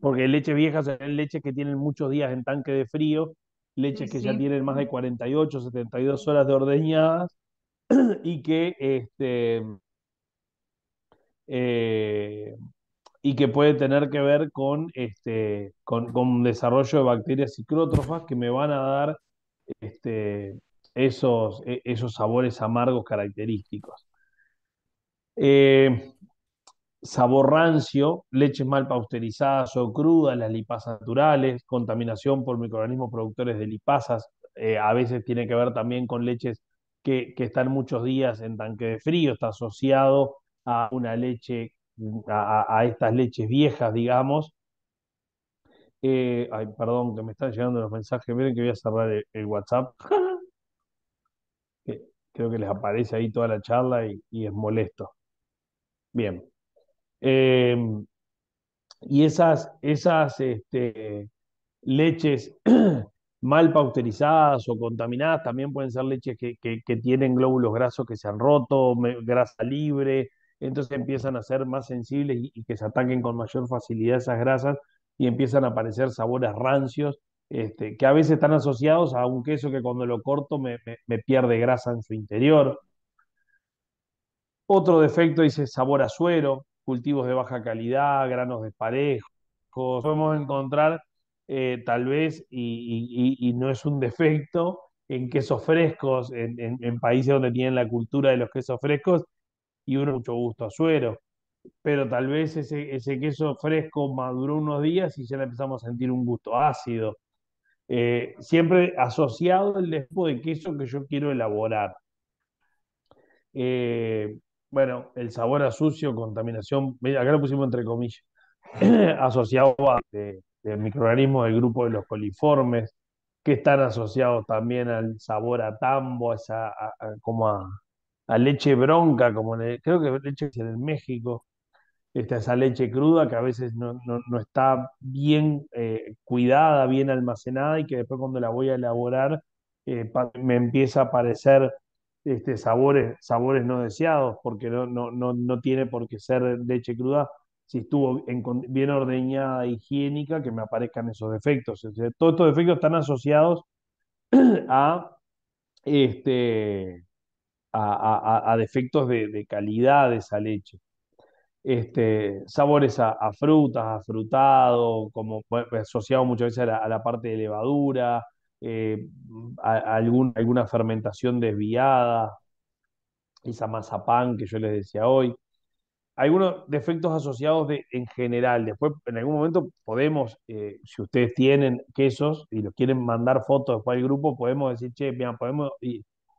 porque leches viejas son leches que tienen muchos días en tanque de frío, Sí, leches que ya sí. tienen más de 48, 72 horas de ordeñadas y que, eh, y que puede tener que ver con desarrollo de bacterias ciclótrofas que me van a dar esos sabores amargos característicos. Eh, Sabor rancio, leches mal pasteurizadas o crudas, las lipasas naturales, contaminación por microorganismos productores de lipasas, a veces tiene que ver también con leches que están muchos días en tanque de frío, está asociado a una leche, a estas leches viejas, digamos. Ay, perdón, que me están llegando los mensajes, miren que voy a cerrar el WhatsApp, que creo que les aparece ahí toda la charla y es molesto. Bien. Eh, y esas leches mal pasteurizadas o contaminadas también pueden ser leches que tienen glóbulos grasos que se han roto, grasa libre, entonces empiezan a ser más sensibles y que se ataquen con mayor facilidad esas grasas y empiezan a aparecer sabores rancios, que a veces están asociados a un queso que cuando lo corto me pierde grasa en su interior. Otro defecto dice sabor a suero, cultivos de baja calidad, granos desparejos. Podemos encontrar tal vez, y no es un defecto, en quesos frescos, en países donde tienen la cultura de los quesos frescos y uno mucho gusto a suero. Pero tal vez ese queso fresco maduró unos días y ya le empezamos a sentir un gusto ácido. Siempre asociado al tipo de queso que yo quiero elaborar. Eh, bueno, el sabor a sucio, contaminación, mira, acá lo pusimos entre comillas, asociado de microorganismos del grupo de los coliformes, que están asociados también al sabor a tambo, como a leche bronca, creo que leche en México, esa leche cruda que a veces no está bien cuidada, bien almacenada y que después cuando la voy a elaborar me empieza a aparecer sabores no deseados, porque no tiene por qué ser leche cruda si estuvo bien ordeñada, higiénica, que me aparezcan esos defectos. O sea, todos estos defectos están asociados a, este, a defectos de calidad de esa leche. Sabores a frutas, a frutado, como bueno, asociado muchas veces a la parte de levadura, eh, alguna fermentación desviada, esa mazapán que yo les decía hoy. Algunos defectos asociados en general. Después, en algún momento podemos, si ustedes tienen quesos y los quieren mandar fotos después al grupo, podemos decir, che, mira, podemos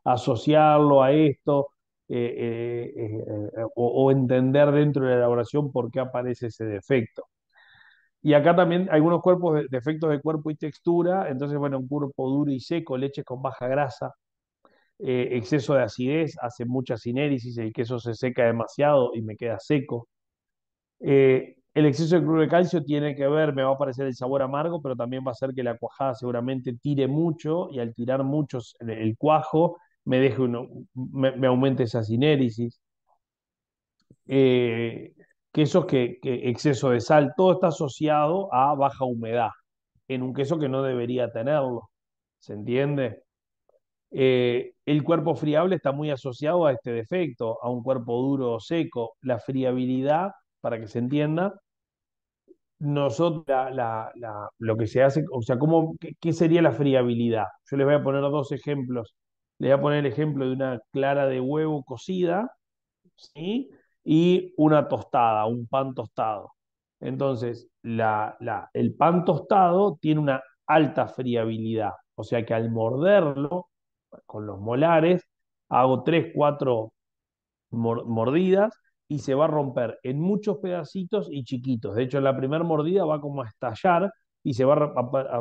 asociarlo a esto o entender dentro de la elaboración por qué aparece ese defecto. Y acá también algunos cuerpos, defectos de cuerpo y textura, entonces, bueno, un cuerpo duro y seco, leches con baja grasa, exceso de acidez, hace mucha sinéresis, el queso se seca demasiado y me queda seco. El exceso de cloruro de calcio tiene que ver, me va a parecer el sabor amargo, pero también va a hacer que la cuajada seguramente tire mucho y al tirar mucho el cuajo me aumente esa sinéresis. Eh, Quesos que exceso de sal, todo está asociado a baja humedad en un queso que no debería tenerlo. ¿Se entiende? El cuerpo friable está muy asociado a este defecto, a un cuerpo duro o seco. La friabilidad, para que se entienda, nosotros lo que se hace, o sea, qué sería la friabilidad? Yo les voy a poner dos ejemplos. Les voy a poner el ejemplo de una clara de huevo cocida, ¿sí? Y una tostada, un pan tostado. Entonces, el pan tostado tiene una alta friabilidad, o sea que al morderlo con los molares, hago 3 4 mordidas y se va a romper en muchos pedacitos y chiquitos. De hecho, en la primera mordida va como a estallar y se va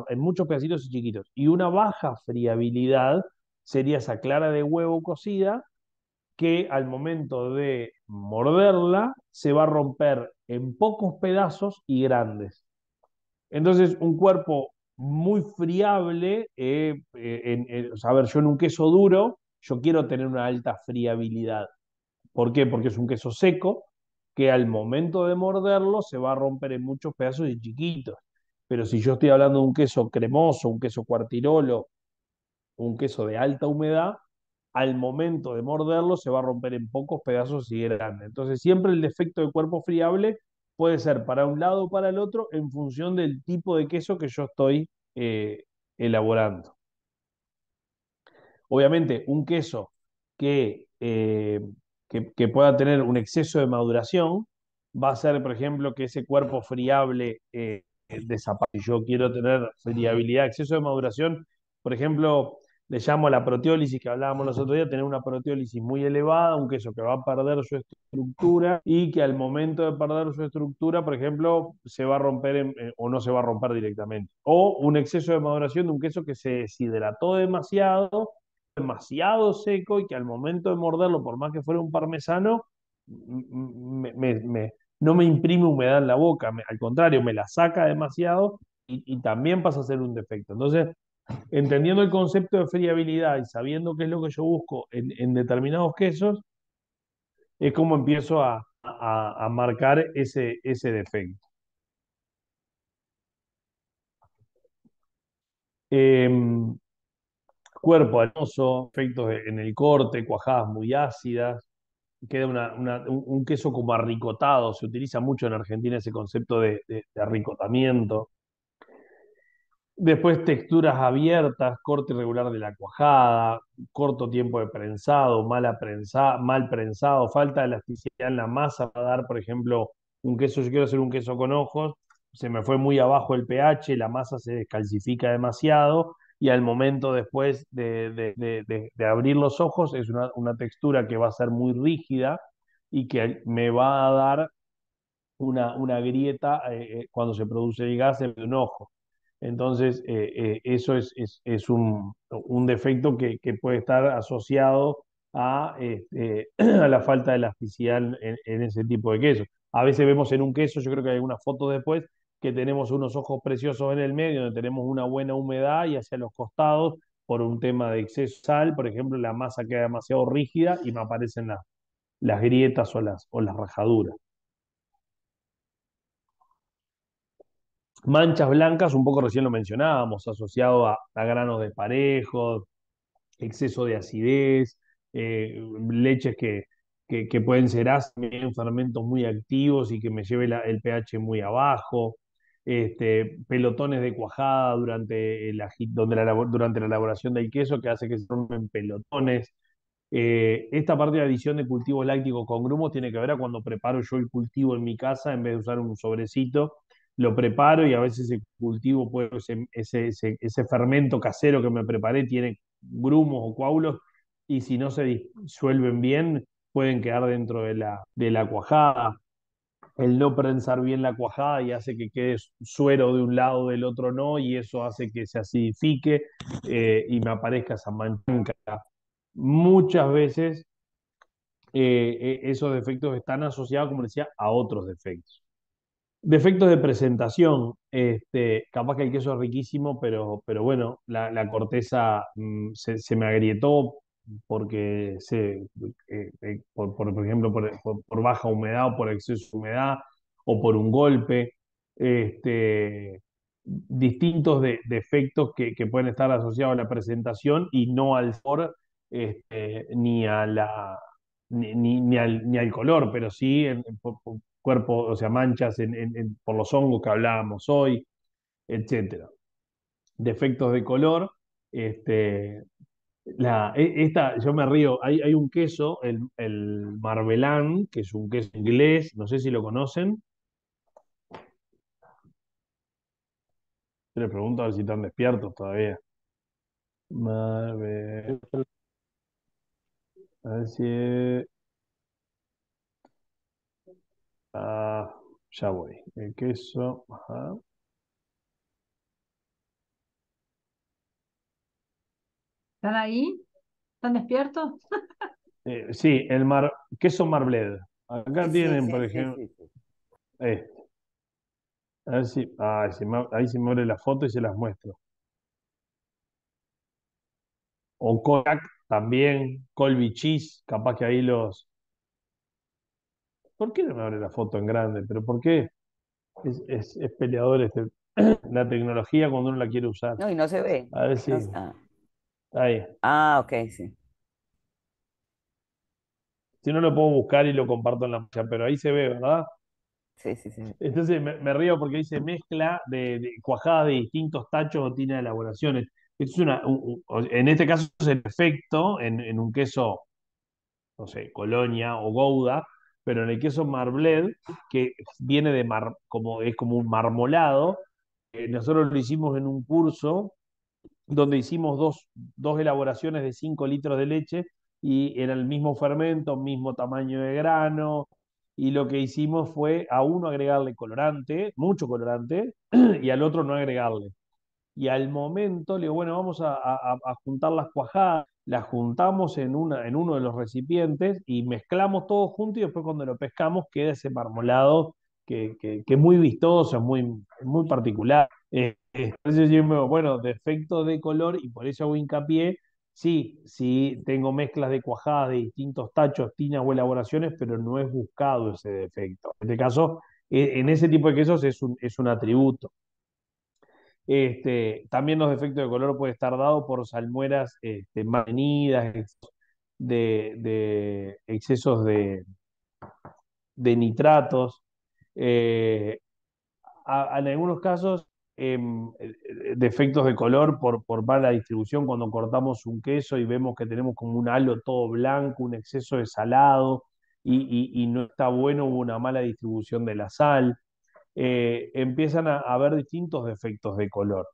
en muchos pedacitos y chiquitos. Y una baja friabilidad sería esa clara de huevo cocida que al momento de morderla se va a romper en pocos pedazos y grandes. Entonces, un cuerpo muy friable, o sea, a ver, yo en un queso duro, yo quiero tener una alta friabilidad. ¿Por qué? Porque es un queso seco que al momento de morderlo se va a romper en muchos pedazos y chiquitos. Pero si yo estoy hablando de un queso cremoso, un queso cuartirolo, un queso de alta humedad, al momento de morderlo se va a romper en pocos pedazos y grandes. Entonces, siempre el defecto de cuerpo friable puede ser para un lado o para el otro en función del tipo de queso que yo estoy elaborando. Obviamente, un queso que pueda tener un exceso de maduración va a ser, por ejemplo, que ese cuerpo friable desaparezca. Si yo quiero tener friabilidad, exceso de maduración, por ejemplo, le llamo a la proteólisis que hablábamos los otros días, tener una proteólisis muy elevada, un queso que va a perder su estructura y que al momento de perder su estructura, por ejemplo, se va a romper o no se va a romper directamente. O un exceso de maduración de un queso que se deshidrató demasiado seco y que al momento de morderlo, por más que fuera un parmesano, no me imprime humedad en la boca, al contrario, me la saca demasiado y también pasa a ser un defecto. Entonces, entendiendo el concepto de friabilidad y sabiendo qué es lo que yo busco en determinados quesos, es como empiezo a marcar ese defecto. Cuerpo arenoso, efectos en el corte, cuajadas muy ácidas, queda un queso como arricotado, se utiliza mucho en Argentina ese concepto de arricotamiento. Después texturas abiertas, corte irregular de la cuajada, corto tiempo de prensado, mal prensado, falta de elasticidad en la masa para dar, por ejemplo, un queso, yo quiero hacer un queso con ojos, se me fue muy abajo el pH, la masa se descalcifica demasiado y al momento después de abrir los ojos es una textura que va a ser muy rígida y que me va a dar una grieta cuando se produce el gas en un ojo. Entonces, eso es un defecto que puede estar asociado a la falta de elasticidad en ese tipo de queso. A veces vemos en un queso, yo creo que hay algunas fotos después, que tenemos unos ojos preciosos en el medio, donde tenemos una buena humedad y hacia los costados, por un tema de exceso de sal, por ejemplo, la masa queda demasiado rígida y me aparecen las grietas o las rajaduras. Manchas blancas, un poco recién lo mencionábamos, asociado a granos desparejos, exceso de acidez, leches que pueden ser ácidas, también fermentos muy activos y que me lleve el pH muy abajo, pelotones de cuajada durante la elaboración del queso que hace que se formen pelotones. Esta parte de adición de cultivos lácticos con grumos tiene que ver a cuando preparo yo el cultivo en mi casa, en vez de usar un sobrecito, lo preparo y a veces ese cultivo, ese fermento casero que me preparé tiene grumos o coágulos y si no se disuelven bien, pueden quedar dentro de la cuajada. El no prensar bien la cuajada y hace que quede suero de un lado, del otro no, y eso hace que se acidifique y me aparezca esa mancha. Muchas veces esos defectos están asociados, como decía, a otros defectos. Defectos de presentación, capaz que el queso es riquísimo, pero bueno, la corteza se me agrietó porque por ejemplo, por baja humedad o por exceso de humedad o por un golpe. Distintos defectos que pueden estar asociados a la presentación y no al sabor, ni a ni al color, pero sí por cuerpo, o sea, manchas por los hongos que hablábamos hoy, etcétera. Defectos de color, este, yo me río, hay un queso, el Marvelán, que es un queso inglés, no sé si lo conocen. Yo les pregunto a ver si están despiertos todavía. Marvel, a ver si ah, ya voy. El queso, ajá. ¿Están ahí? ¿Están despiertos? Sí, queso Marbled. Acá Sí, tienen, sí, por sí, ejemplo, sí, sí. este. A ver si, ahí se me abre la foto y se las muestro. O Kodak también, Colby Cheese, capaz que ahí los. ¿Por qué no me abre la foto en grande? ¿Pero por qué? Es peleador la tecnología cuando uno la quiere usar. No, y no se ve. A ver No si. ah, Ahí. ok, sí. Si no lo puedo buscar y lo comparto en la pantalla, pero ahí se ve, ¿verdad? Sí, sí, sí. Entonces me río porque dice mezcla de cuajadas de distintos tachos o tiene elaboraciones. Es en este caso es el efecto en un queso, no sé, Colonia o Gouda, pero en el queso Marbled, que viene es como un marmolado, nosotros lo hicimos en un curso donde hicimos dos elaboraciones de 5 litros de leche y era el mismo fermento, mismo tamaño de grano, y lo que hicimos fue a uno agregarle colorante, mucho colorante, y al otro no agregarle. Y al momento le digo, bueno, vamos a juntar las cuajadas, las juntamos en uno de los recipientes y mezclamos todo junto y después cuando lo pescamos queda ese marmolado que es muy vistoso, es muy particular. Entonces yo digo, bueno, defecto de color y por eso hago hincapié. Sí, sí, tengo mezclas de cuajadas de distintos tachos, tinas o elaboraciones, pero no es buscado ese defecto. En este caso, en ese tipo de quesos es un atributo. También los defectos de color pueden estar dados por salmueras mantenidas, de excesos de nitratos. eh, en algunos casos, defectos de color por mala distribución, cuando cortamos un queso y vemos que tenemos como un halo todo blanco, un exceso de salado y no está bueno, hubo una mala distribución de la sal. Empiezan a haber distintos defectos de color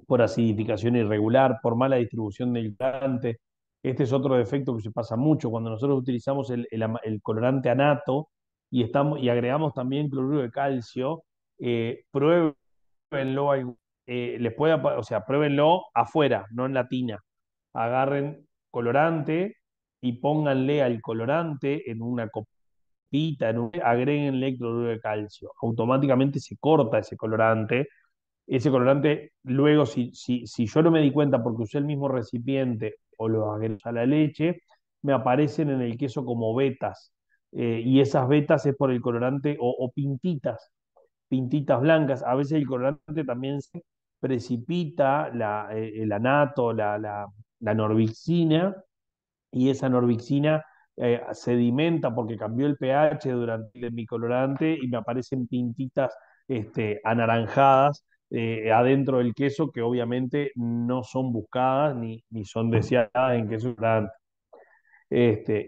por acidificación irregular, por mala distribución del colorante. Este es otro defecto que se pasa mucho cuando nosotros utilizamos el colorante anato y agregamos también cloruro de calcio. Pruébenlo, o sea, pruébenlo afuera, no en la tina. Agarren colorante y pónganle al colorante en una copita, agréguenle cloruro de calcio. Automáticamente se corta ese colorante, luego, si yo no me di cuenta porque usé el mismo recipiente o lo agregué a la leche, me aparecen en el queso como vetas. Y esas vetas es por el colorante o pintitas blancas. A veces el colorante también se precipita el anato, la norbixina, y esa norbixina sedimenta porque cambió el pH durante mi colorante y me aparecen pintitas anaranjadas adentro del queso que obviamente no son buscadas ni son deseadas en queso colorante.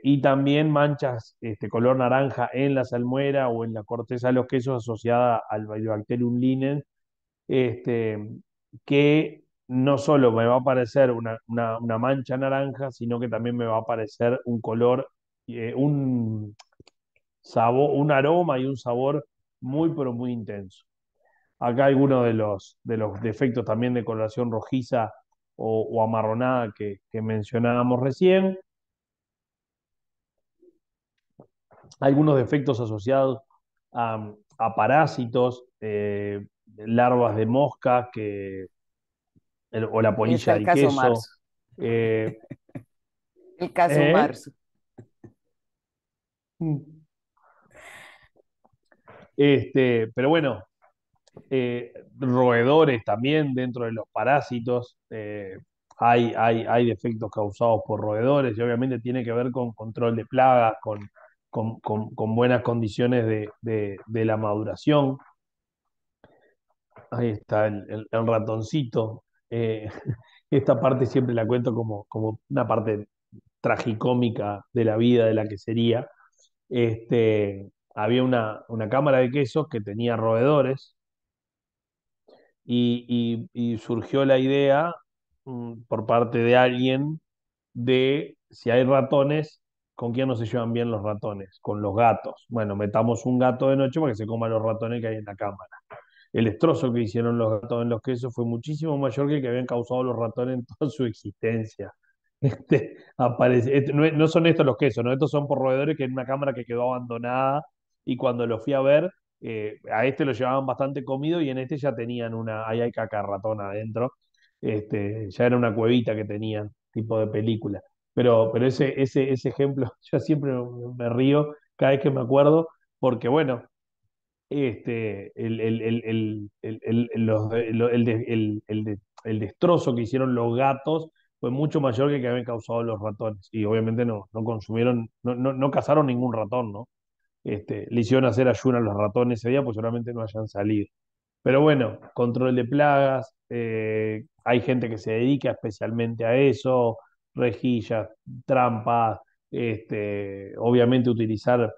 Y también manchas color naranja en la salmuera o en la corteza de los quesos asociada al Bacterium lineens, este, que no solo me va a aparecer una mancha naranja, sino que también me va a aparecer un color, un sabor, un aroma y un sabor muy, pero muy intenso. Acá algunos de los defectos también de coloración rojiza o amarronada que mencionábamos recién. Algunos defectos asociados a parásitos, larvas de mosca o la Ahí está polilla el del caso queso. marzo. eh, El caso ¿eh? marzo. Pero bueno, roedores también dentro de los parásitos. hay defectos causados por roedores y obviamente tiene que ver con control de plagas, con buenas condiciones de la maduración. Ahí está el ratoncito. Eh, esta parte siempre la cuento como una parte tragicómica de la vida de la quesería. Había una cámara de quesos que tenía roedores y surgió la idea por parte de alguien de si hay ratones, ¿con quién no se llevan bien los ratones? Con los gatos. Bueno, metamos un gato de noche para que se coman los ratones que hay en la cámara. El destrozo que hicieron los gatos en los quesos fue muchísimo mayor que el que habían causado los ratones en toda su existencia. No, son estos los quesos, ¿no? Estos son por roedores que en una cámara que quedó abandonada y cuando lo fui a ver, a este lo llevaban bastante comido y en este ya tenían ahí hay caca de ratón adentro. Ya era una cuevita que tenían, tipo de película. Pero ese ejemplo, yo siempre me río cada vez que me acuerdo, porque bueno, el destrozo que hicieron los gatos fue mucho mayor que el que habían causado los ratones. Y obviamente no consumieron, no cazaron ningún ratón, ¿no? Le hicieron hacer ayuno a los ratones ese día, pues seguramente no hayan salido. Pero bueno, control de plagas, hay gente que se dedica especialmente a eso, rejillas, trampas, obviamente utilizar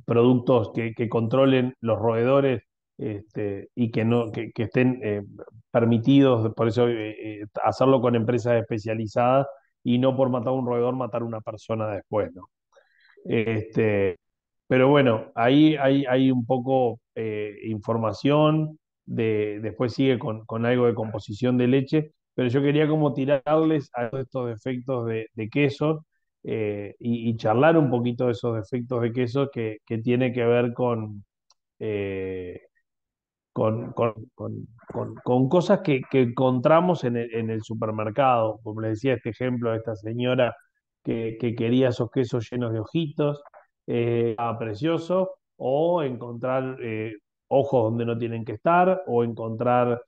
productos que controlen los roedores y que, no, que estén permitidos, por eso hacerlo con empresas especializadas y no por matar a un roedor matar a una persona después, ¿no? Este, pero bueno, ahí hay un poco información, después sigue con algo de composición de leche, pero yo quería como tirarles a todos estos defectos de quesos y charlar un poquito de esos defectos de queso que tiene que ver eh, con cosas que encontramos en el supermercado, como les decía este ejemplo de esta señora que quería esos quesos llenos de ojitos, precioso, o encontrar ojos donde no tienen que estar, o encontrar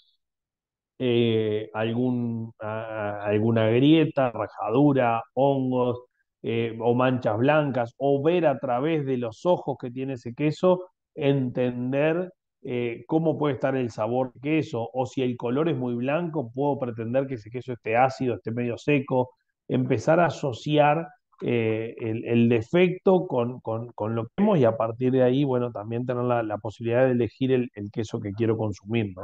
alguna grieta, rajadura, hongos o manchas blancas, o ver a través de los ojos que tiene ese queso, entender cómo puede estar el sabor del queso, o si el color es muy blanco, puedo pretender que ese queso esté ácido, esté medio seco, empezar a asociar el defecto con lo que vemos y a partir de ahí, bueno, también tener la posibilidad de elegir el queso que quiero consumir, ¿no?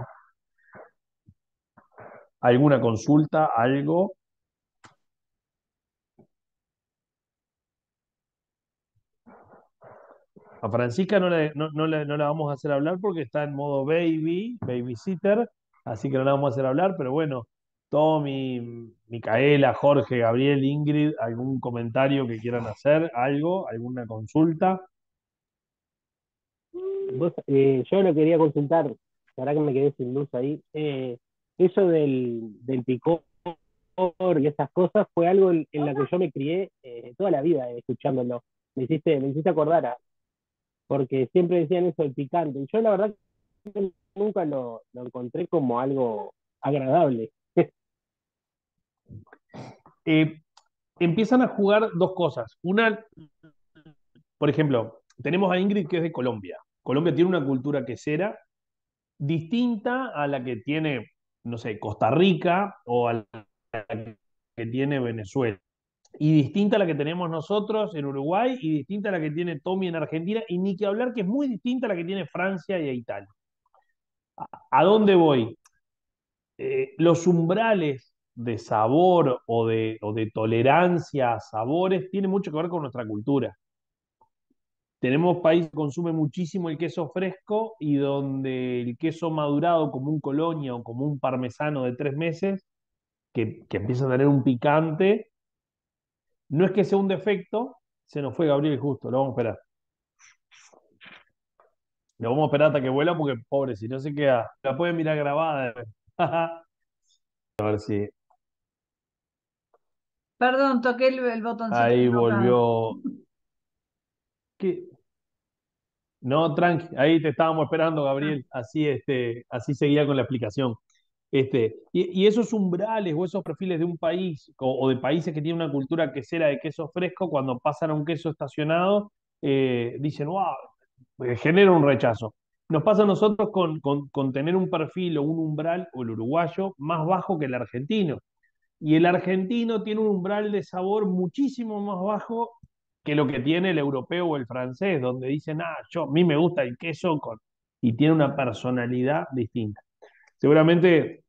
¿Alguna consulta, algo? A Francisca no la vamos a hacer hablar porque está en modo babysitter, así que no la vamos a hacer hablar, pero bueno, Tommy, Micaela, Jorge, Gabriel, Ingrid, ¿algún comentario que quieran hacer? ¿Algo? ¿Alguna consulta? Yo lo quería consultar, la verdad que me quedé sin luz ahí. Eso del picor y esas cosas fue algo en la que yo me crié toda la vida escuchándolo. Me hiciste acordar, porque siempre decían eso del picante. Y yo la verdad que nunca lo encontré como algo agradable. Eh, Empiezan a jugar dos cosas. Una, por ejemplo, tenemos a Ingrid que es de Colombia. Colombia tiene una cultura quesera distinta a la que tiene, no sé, Costa Rica o a la que tiene Venezuela. Y distinta a la que tenemos nosotros en Uruguay y distinta a la que tiene Tommy en Argentina y ni que hablar que es muy distinta a la que tiene Francia y Italia. ¿A dónde voy? Los umbrales de sabor o de tolerancia a sabores tienen mucho que ver con nuestra cultura. Tenemos países que consumen muchísimo el queso fresco y donde el queso madurado como un colonia o como un parmesano de 3 meses, que empieza a tener un picante, no es que sea un defecto, se nos fue Gabriel justo, lo vamos a esperar. Lo vamos a esperar hasta que vuela porque pobre, si no se queda, la pueden mirar grabada. A ver si Perdón, toqué el botoncito ahí equivocado. volvió. ¿Qué? No, tranqui, ahí te estábamos esperando, Gabriel. Así seguía con la explicación. Y esos umbrales o esos perfiles de un país o de países que tienen una cultura quesera de queso fresco, cuando pasan a un queso estacionado, dicen, wow, genera un rechazo. Nos pasa a nosotros con tener un perfil o un umbral, o el uruguayo, más bajo que el argentino. Y el argentino tiene un umbral de sabor muchísimo más bajo que lo que tiene el europeo o el francés, donde dicen, a mí me gusta el queso y tiene una personalidad distinta. Seguramente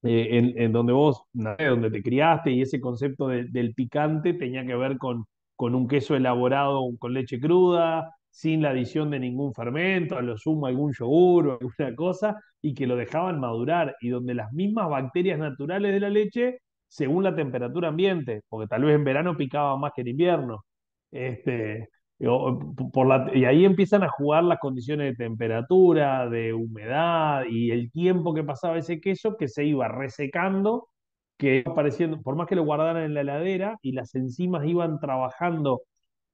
en donde vos, donde te criaste y ese concepto del picante tenía que ver con un queso elaborado con leche cruda, sin la adición de ningún fermento, a lo sumo algún yogur o alguna cosa, y que lo dejaban madurar, y donde las mismas bacterias naturales de la leche, según la temperatura ambiente, porque tal vez en verano picaba más que en invierno, este, y ahí empiezan a jugar las condiciones de temperatura, de humedad y el tiempo que pasaba ese queso que se iba resecando, que iba apareciendo, por más que lo guardaran en la heladera y las enzimas iban trabajando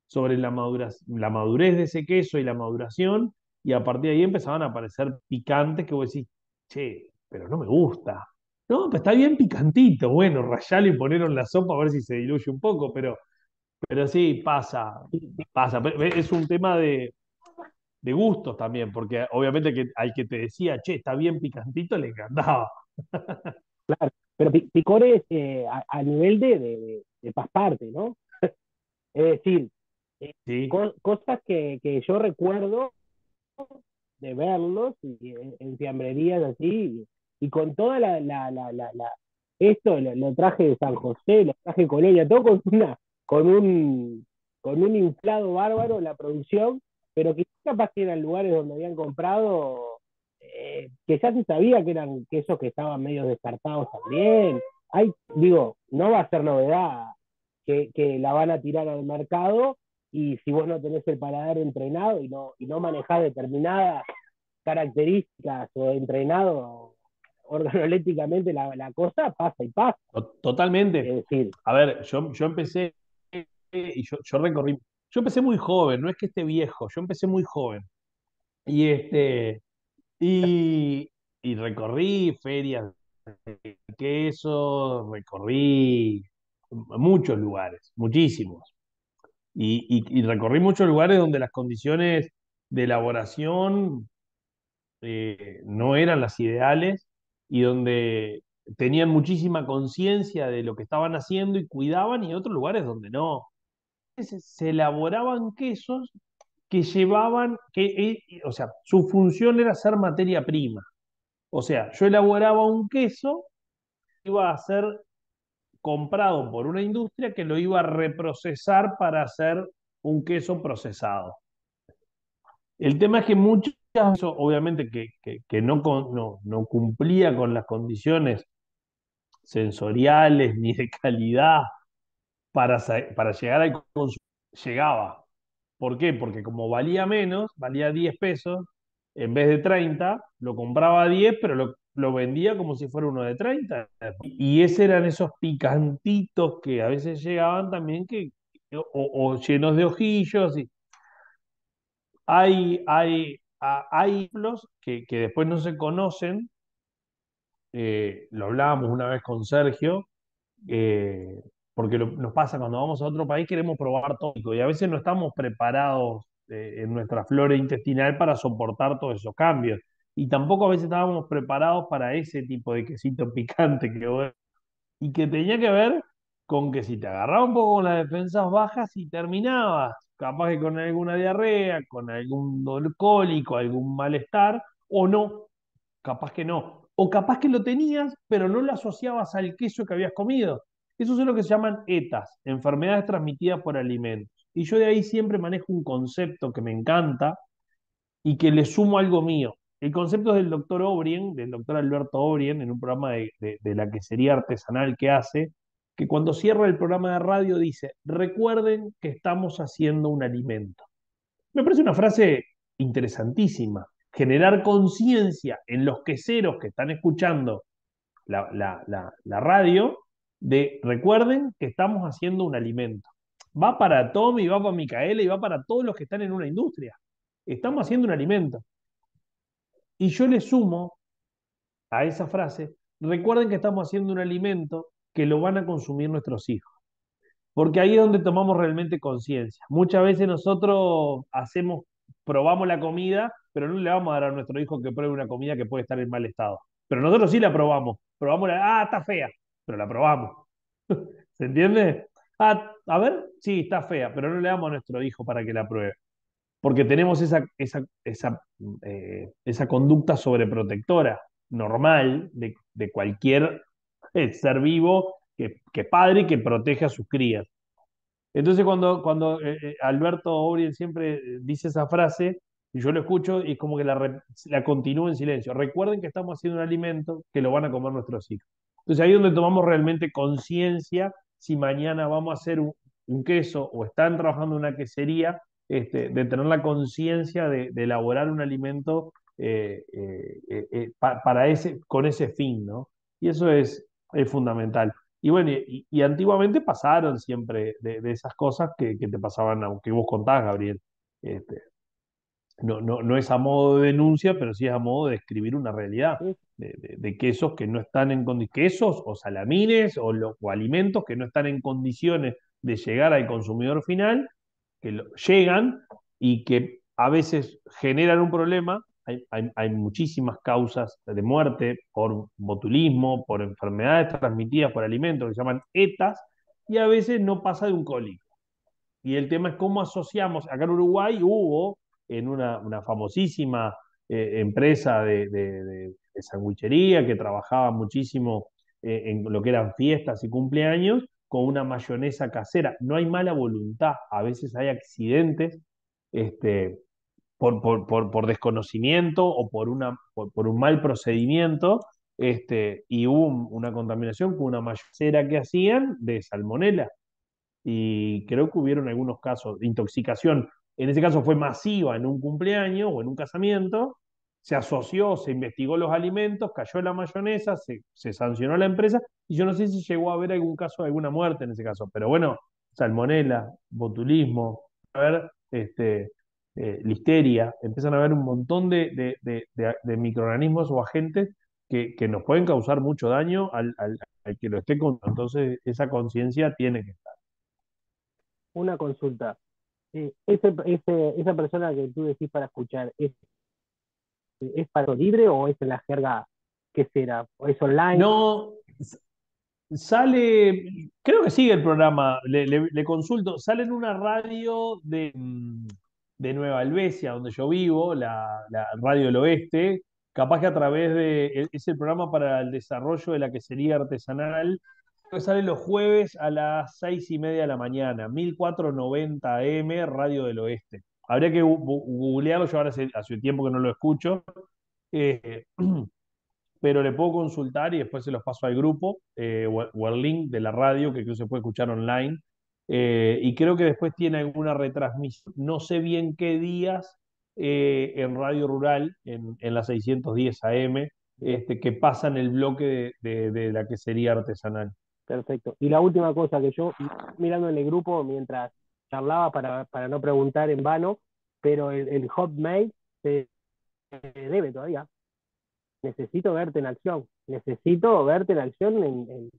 sobre la madurez de ese queso y la maduración, y a partir de ahí empezaban a aparecer picantes que vos decís, che, pero no me gusta. No, pues está bien picantito, bueno, rayalo y ponerlo en la sopa a ver si se diluye un poco, pero sí, pasa. Es un tema de gustos también, porque obviamente que al que te decía, che, está bien picantito, le encantaba. Pero picores a nivel de pasparte, ¿no? Es decir, eh, Sí, cosas que yo recuerdo de verlos en fiambrerías así, y con toda esto lo traje de San José, lo traje de Colonia, todo con un inflado bárbaro la producción, pero que capaz que eran lugares donde habían comprado, que ya se sabía que eran quesos que estaban medio descartados también. Digo, no va a ser novedad que la van a tirar al mercado, y si vos no tenés el paladar entrenado y no manejás determinadas características o entrenado organolépticamente la cosa, pasa y pasa. Es totalmente. decir, A ver, yo empecé y yo recorrí, yo empecé muy joven, no es que esté viejo, yo empecé muy joven. Y y, y recorrí ferias de queso, recorrí muchos lugares, muchísimos. Y recorrí muchos lugares donde las condiciones de elaboración no eran las ideales y donde tenían muchísima conciencia de lo que estaban haciendo y cuidaban, y otros lugares donde no. Se elaboraban quesos que llevaban, o sea, su función era ser materia prima. O sea, yo elaboraba un queso que iba a ser comprado por una industria que lo iba a reprocesar para hacer un queso procesado. El tema es que muchas, obviamente, que no cumplía con las condiciones sensoriales ni de calidad para llegar al consumo, llegaba. ¿Por qué? Porque como valía menos, valía 10 pesos, en vez de 30 lo compraba a 10, pero lo vendía como si fuera uno de 30. Y esos eran esos picantitos que a veces llegaban también o llenos de ojillos. Hay ejemplos que después no se conocen, lo hablábamos una vez con Sergio, eh, porque nos pasa cuando vamos a otro país, queremos probar todo, y a veces no estamos preparados en nuestra flora intestinal para soportar todos esos cambios. Y tampoco a veces estábamos preparados para ese tipo de quesito picante y que tenía que ver con que si te agarraba un poco con las defensas bajas y terminabas, capaz que con alguna diarrea, con algún dolor cólico, algún malestar, o no, capaz que no. O capaz que lo tenías, pero no lo asociabas al queso que habías comido. Eso es lo que se llaman ETAs, enfermedades transmitidas por alimentos. Y yo de ahí siempre manejo un concepto que me encanta y que le sumo algo mío. El concepto es del doctor Obrien, del doctor Alberto Obrien, en un programa de la quesería artesanal que hace, que cuando cierra el programa de radio dice, recuerden que estamos haciendo un alimento. Me parece una frase interesantísima. Generar conciencia en los queseros que están escuchando la radio de recuerden que estamos haciendo un alimento. Va para Tommy, va para Micaela y va para todos los que están en una industria. Estamos haciendo un alimento. Y yo le sumo a esa frase, recuerden que estamos haciendo un alimento que lo van a consumir nuestros hijos. Porque ahí es donde tomamos realmente conciencia. Muchas veces nosotros probamos la comida, pero no le vamos a dar a nuestro hijo que pruebe una comida que puede estar en mal estado. Pero nosotros sí la probamos está fea, pero la probamos. ¿Se entiende? A ver, sí, está fea, pero no le damos a nuestro hijo para que la pruebe. Porque tenemos esa conducta sobreprotectora normal de cualquier ser vivo que es padre y que protege a sus crías. Entonces cuando Alberto Obrien siempre dice esa frase, y yo lo escucho y es como que la continúo en silencio. Recuerden que estamos haciendo un alimento que lo van a comer nuestros hijos. Entonces ahí es donde tomamos realmente conciencia si mañana vamos a hacer un queso o están trabajando en una quesería, de tener la conciencia de elaborar un alimento con ese fin, ¿no? Y eso es fundamental. Y bueno, y antiguamente pasaron siempre de esas cosas que te pasaban, aunque vos contás, Gabriel. Este, no es a modo de denuncia, pero sí es a modo de describir una realidad Sí, de quesos que no están en condiciones, quesos o salamines o alimentos que no están en condiciones de llegar al consumidor final, que llegan y que a veces generan un problema. Hay muchísimas causas de muerte por botulismo, por enfermedades transmitidas por alimentos que se llaman ETAs, y a veces no pasa de un cólico. Y el tema es cómo asociamos. Acá en Uruguay hubo, en una famosísima empresa de sandwichería que trabajaba muchísimo en lo que eran fiestas y cumpleaños, con una mayonesa casera. No hay mala voluntad, a veces hay accidentes este, por desconocimiento o por un mal procedimiento, y hubo una contaminación con una mayonesa que hacían de salmonela y creo que hubieron algunos casos de intoxicación. En ese caso fue masiva en un cumpleaños o en un casamiento, se asoció, se investigó los alimentos, cayó la mayonesa, se sancionó la empresa y yo no sé si llegó a haber algún caso de alguna muerte en ese caso, pero bueno, salmonela, botulismo, a ver, listeria, empiezan a haber un montón de microorganismos o agentes que nos pueden causar mucho daño al que lo esté con. Entonces, esa conciencia tiene que estar. una consulta. Esa persona que tú decís para escuchar, ¿es para libre o es en la jerga que será? ¿O es online? No, sale, creo que sigue el programa, le consulto, sale en una radio de Nueva Albesia, donde yo vivo, la Radio del Oeste, capaz que a través es el programa para el desarrollo de la quesería artesanal, que sale los jueves a las 6:30 de la mañana, 1490 AM, Radio del Oeste. Habría que googlearlo, yo ahora hace tiempo que no lo escucho. Eh, pero le puedo consultar y después se los paso al grupo o al link de la radio que creo que se puede escuchar online. Y creo que después tiene alguna retransmisión, no sé bien qué días, en Radio Rural, en la 610 AM, que pasan el bloque de la quesería artesanal. Perfecto. Y la última cosa que yo, mirando en el grupo mientras charlaba para no preguntar en vano, pero el Hotmail se debe todavía. Necesito verte en acción. Necesito verte en acción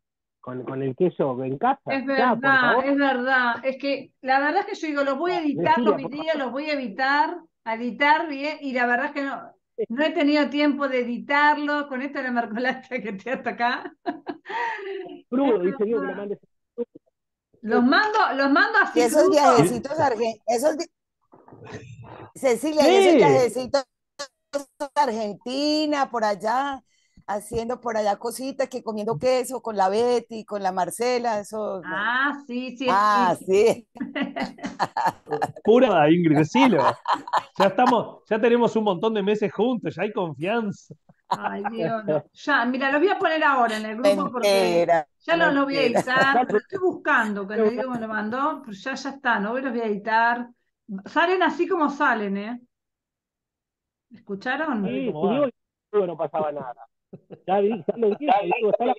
con el queso en casa. Ya, por favor. Es verdad. Es que la verdad es que yo digo, los voy a editar los Cecilia, por videos, los voy a editar bien, y la verdad es que no he tenido tiempo de editarlos con esto de la mercolata que te hasta acá. crudo, Es dice Diego que lo verdad. mandes. Los mando Y así esos crudos. viajecitos Cecilia, y esos Sí, viajecitos a Argentina, por allá, haciendo por allá cositas, que comiendo queso con la Betty, con la Marcela, eso. Ah, sí, sí. Ah, sí. pura Ingrid, decilo. Ya tenemos un montón de meses juntos, ya hay confianza. Ay, Dios, no. Ya, mira, los voy a poner ahora en el grupo porque Mentira, ya los voy a mentira. editar. Lo estoy buscando, que le digo me lo mandó, pero ya está, no los voy a editar. Salen así como salen, ¿eh? A ver ¿Escucharon? Sí, cómo si Diego va. no pasaba nada. Ya lo dije, Diego, está la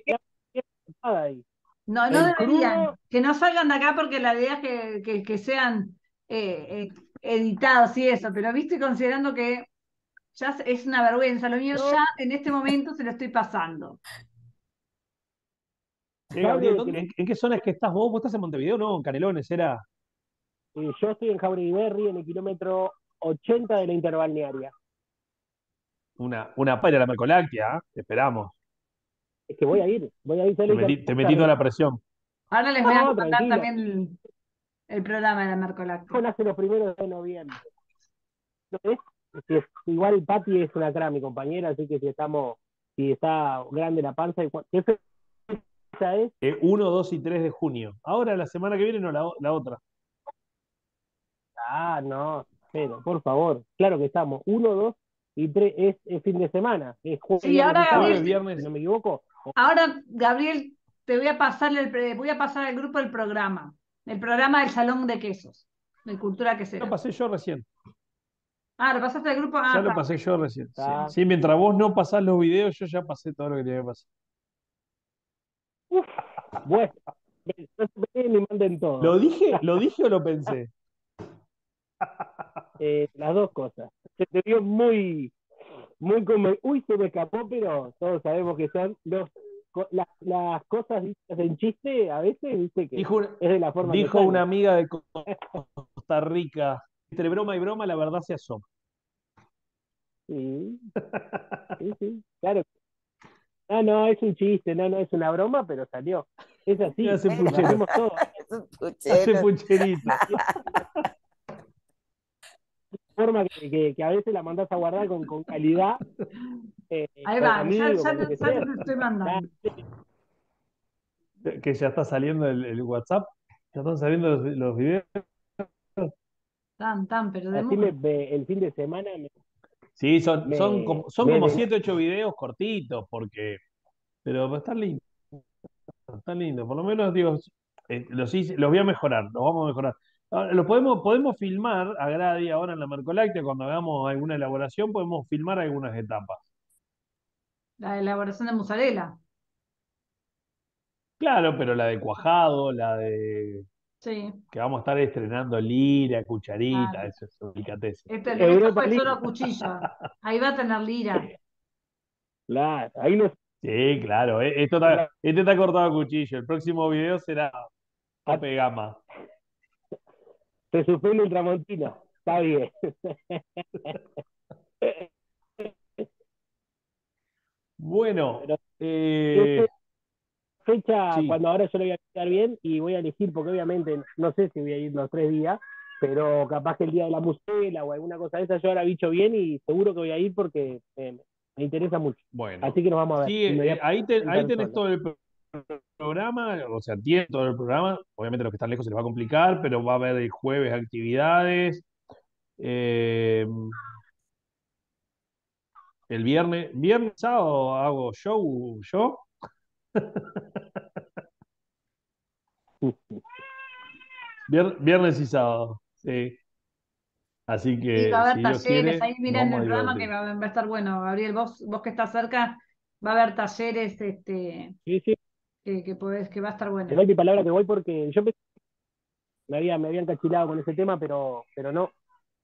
nada ahí. No, no En deberían, crudo, que no salgan de acá porque la idea es que sean editados y eso, pero viste, considerando que ya es una vergüenza, lo mío no, ya en este momento se lo estoy pasando. Gabriel, Sabe que ¿en qué zona es que estás vos? ¿Vos estás en Montevideo? No, en Canelones, era yo estoy en Jauregui Berry, en el kilómetro 80 de la interbalnearia. una paira de la Mercoláctea, ¿ah? Te esperamos. Es que voy a ir a la Te metí toda interbalnearia. la presión. Ahora les No, voy a no, mandar tranquila. también el programa de la Mercoláctea. Nace los primeros de noviembre. ¿No ves? Igual Pati es una cara, mi compañera, así que si está grande la panza, ¿qué fecha es? 1, 2 y 3 de junio. Ahora, la semana que viene, no, la otra. Ah, no, pero por favor, claro que estamos. 1, 2 y 3 es fin de semana, es jueves, Sí, viernes y ahora sábado, Jueves, Gabriel, si viernes. no me equivoco. ahora Gabriel, te voy a pasar voy a pasar al grupo el programa del Salón de Quesos, de Cultura Lo Quesera. pasé yo recién. Ah, ¿lo pasaste al grupo? Ah, Ya lo está. pasé yo recién. Sí. Está, Sí, mientras vos no pasás los videos, yo ya pasé todo lo que tenía que pasar. bueno, no se peleen ni manden todo. Lo dije o lo pensé? Las dos cosas. Se te vio muy como, uy, se me escapó, pero todos sabemos que son las cosas dichas en chiste, a veces, viste que Dijo, es de la forma que dijo una salen. amiga de Costa Rica, entre broma y broma, la verdad se asoma. Sí, sí, claro. No, no, es un chiste, no, no es una broma, pero salió. Es Me así, hace lo puchero, hacemos todos. Esos hace pucheros. pucherito. Forma que a veces la mandás a guardar con calidad, Ahí con va, ya, amigos, ya, con lo que ya te sea. lo estoy Ya, mandando. Que ya está saliendo el WhatsApp. Ya están saliendo los videos. Pero así el fin de semana Sí, son me como de 7, 8 videos cortitos, pero están lindos, están lindos. Por lo menos, digo, los voy a mejorar, los vamos a mejorar. Ahora, podemos filmar a Gradi ahora en la Mercoláctea, cuando hagamos alguna elaboración, podemos filmar algunas etapas. La elaboración de mozzarella. Claro, pero la de cuajado, la de Sí, que vamos a estar estrenando lira, cucharita, claro. eso es delicatessen. Esto Europa fue League. solo a cuchillo. Ahí va a tener lira. Claro, ahí no Sí, claro, este está cortado a cuchillo. El próximo video será tope de gama. se suspende el Tramontina. Está bien. Bueno, Pero esta fecha, sí. cuando ahora yo lo voy a quedar bien y voy a elegir, porque obviamente no sé si voy a ir los 3 días, pero capaz que el día de la musela o alguna cosa de esa, yo ahora bicho bien y seguro que voy a ir porque me interesa mucho. Bueno, Así que nos vamos a ver. sí, Y me voy a ahí presentar tenés solo. todo el programa, o sea, tiene todo el programa. Obviamente los que están lejos se les va a complicar, pero va a haber el jueves actividades. eh, el viernes, sábado hago show yo. Viernes y sábado, sí. Así Sí, va que a haber si Dios talleres. quiere, Ahí miren nos vamos el a programa que divertir. va a estar bueno. Gabriel, vos que estás cerca, va a haber talleres Sí, sí, que va a estar te bueno. doy mi palabra que voy porque me habían cachilado con ese tema, pero no,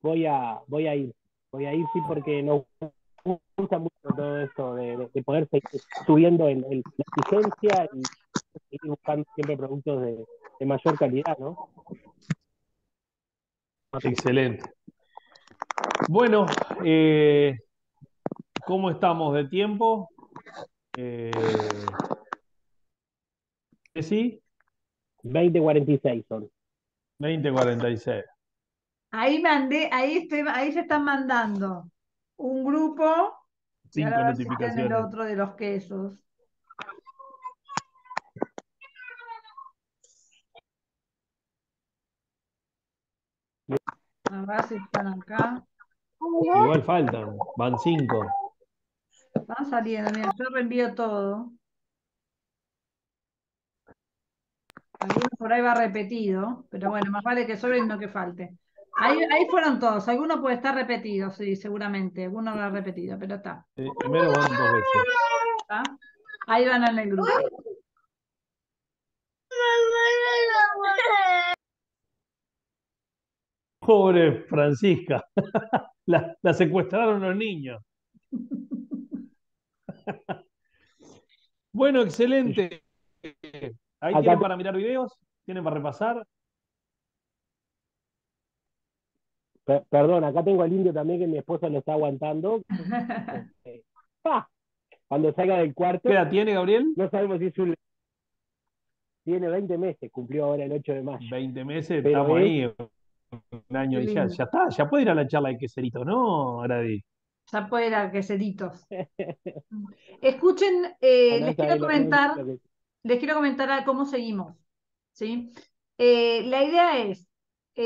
voy a ir. Voy a ir, sí, porque nos gusta mucho todo esto de poder seguir subiendo la exigencia y seguir buscando siempre productos de mayor calidad, ¿no? Excelente. Bueno, ¿cómo estamos de tiempo? Eh, sí, 20:46 son. 20:46. Ahí se están mandando un grupo, y ahora a 5 ver si está en el notificaciones. otro de los quesos. A ver si están acá. Igual faltan, van 5. Van saliendo, mira, yo reenvío todo. Alguno por ahí va repetido, pero bueno, más vale que sobre y no que falte. Ahí fueron todos. Alguno puede estar repetido, sí, seguramente. Alguno habrá repetido, pero está. Primero van 2 veces. ¿Está? Ahí van en el grupo. Pobre Francisca, la secuestraron los niños. Bueno, excelente. ¿Ahí Acá, tienen para mirar videos? ¿Tienen para repasar? perdón, acá tengo al indio también que mi esposa lo está aguantando. Eh, ¡pa! Cuando salga del ¿Qué cuarto, edad tiene, Gabriel? no sabemos si es un... Tiene 20 meses, cumplió ahora el 8 de mayo. 20 meses, Pero estamos es... ahí, un año Qué y ya, lindo. ya está, ya puede ir a la charla de queserito, ¿no, Grady? Ya puede ir a queseritos. Escuchen, Andá a saber lo que... les quiero comentar cómo seguimos, ¿sí? La idea es,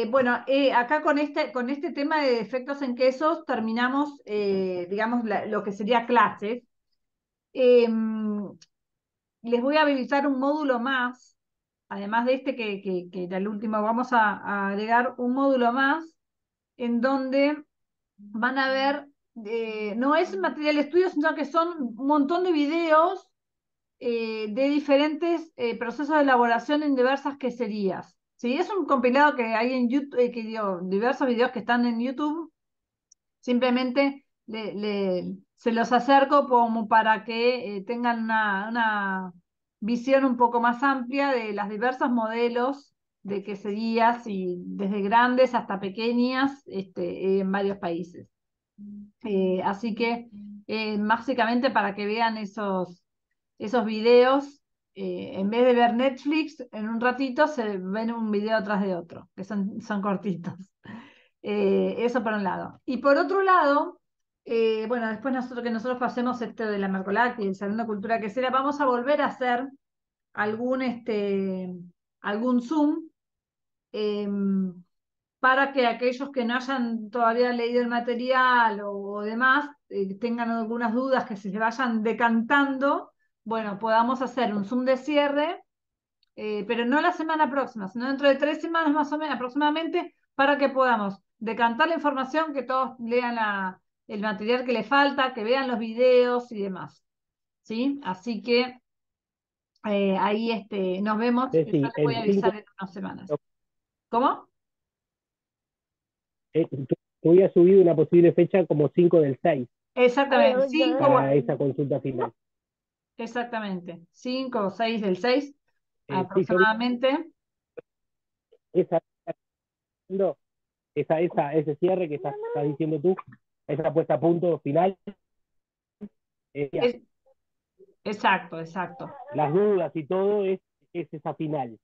bueno, acá con este tema de defectos en quesos terminamos, digamos, lo que sería clases. Les voy a habilitar un módulo más, además de este que era el último, vamos a agregar un módulo más en donde van a ver, no es material de estudio, sino que son un montón de videos de diferentes procesos de elaboración en diversas queserías. ¿Sí? Es un compilado que hay en YouTube, que digo, diversos videos que están en YouTube. Simplemente se los acerco como para que tengan una visión un poco más amplia de las diversos modelos de queserías y desde grandes hasta pequeñas en varios países. Así que básicamente para que vean esos videos, en vez de ver Netflix, en un ratito se ven un video tras de otro, que son cortitos. Eso por un lado. Y por otro lado, bueno, después que nosotros pasemos esto de la Mercolactia y el Salón de Cultura Quesera, vamos a volver a hacer algún, algún Zoom eh, para que aquellos que no hayan todavía leído el material o demás, tengan algunas dudas que se vayan decantando, bueno, podamos hacer un Zoom de cierre, pero no la semana próxima, sino dentro de 3 semanas más o menos aproximadamente, para que podamos decantar la información, que todos lean el material que les falta, que vean los videos y demás. ¿Sí? Así que ahí nos vemos, yo Ceci, les voy a el 5 avisar en unas semanas. ¿Cómo? tú habías subido una posible fecha como 5 del 6 Exactamente, 5, para esa consulta final. exactamente, 5 o 6 del 6 Sí, yo vi aproximadamente. esa, no, ese cierre que estás diciendo tú, esa puesta a punto final, ya, Es- exacto, exacto, las dudas y todo es esa final.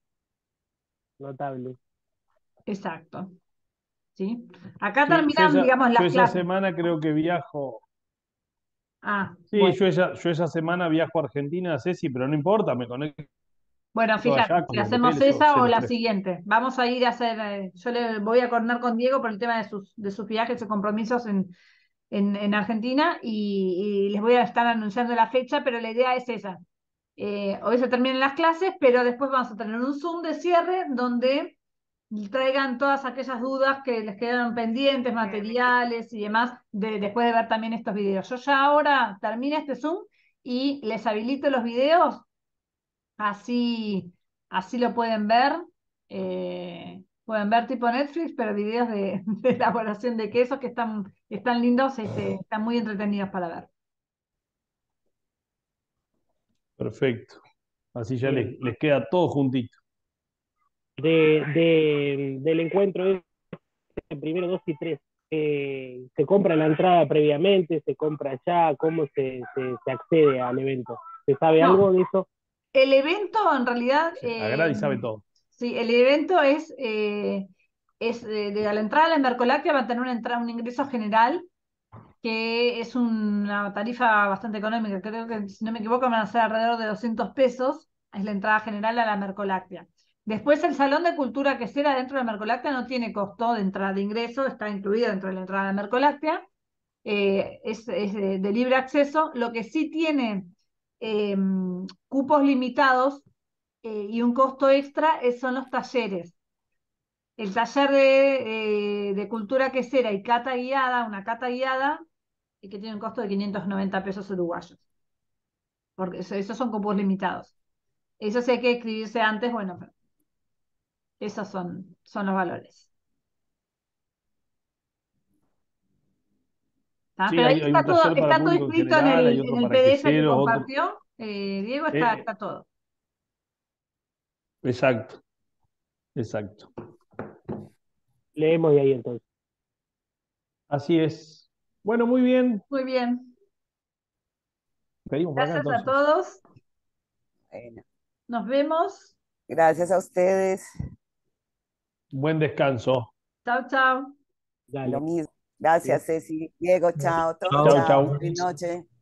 Notable. exacto. ¿Sí? Acá Sí, terminan, digamos, yo las esa clases. semana creo que viajo. Sí, Bueno. yo esa semana viajo a Argentina, Ceci, pero no importa, me conecto Bueno, fíjate, allá con si los hacemos hoteles, eso esa o cero la estrés. siguiente. Vamos a ir a hacer, yo le voy a coordinar con Diego por el tema de sus viajes y compromisos en Argentina y les voy a estar anunciando la fecha, pero la idea es esa. Hoy se terminan las clases, pero después vamos a tener un Zoom de cierre donde traigan todas aquellas dudas que les quedaron pendientes, materiales y demás, después de ver también estos videos. Yo ya ahora termino este Zoom y les habilito los videos. Así, así lo pueden ver tipo Netflix, pero videos de elaboración de quesos que están lindos, están muy entretenidos para ver. Perfecto. Así ya Bien. les queda todo juntito. Del encuentro primero 2 y 3, ¿se compra la entrada previamente? ¿Se compra ya? ¿Cómo se accede al evento? ¿Se sabe algo No, de eso? el evento en realidad, Sí, Agradi sabe todo. sí, el evento a la entrada a la Mercolactia va a tener un ingreso general que es una tarifa bastante económica, creo que si no me equivoco van a ser alrededor de 200 pesos, es la entrada general a la Mercoláctea. Después el Salón de Cultura Quesera dentro de la Mercoláctea no tiene costo de entrada de ingreso, está incluido dentro de la entrada a la Mercoláctea, es de libre acceso, lo que sí tiene eh, cupos limitados y un costo extra son los talleres. El taller de cultura quesera y cata guiada, una cata guiada, y que tiene un costo de 590 pesos uruguayos. Porque esos son cupos limitados. Eso sí hay que escribirse antes, bueno, pero esos son los valores. ¿Tá? Sí, Pero ahí hay un taller para está todo público en escrito en general, hay en otro el para PDF que queseros, otro. compartió. Diego, eh, está todo. Exacto, exacto. Leemos de ahí entonces. Así es. Bueno, muy bien. Muy bien. Pedimos por acá Gracias a entonces. todos. Bueno, Nos vemos. gracias a ustedes. Buen descanso. Chao, chao. Lo Dale. mismo. Gracias, Ceci. Diego, chao. Todos, Chau, chao. chau. Buenas noches.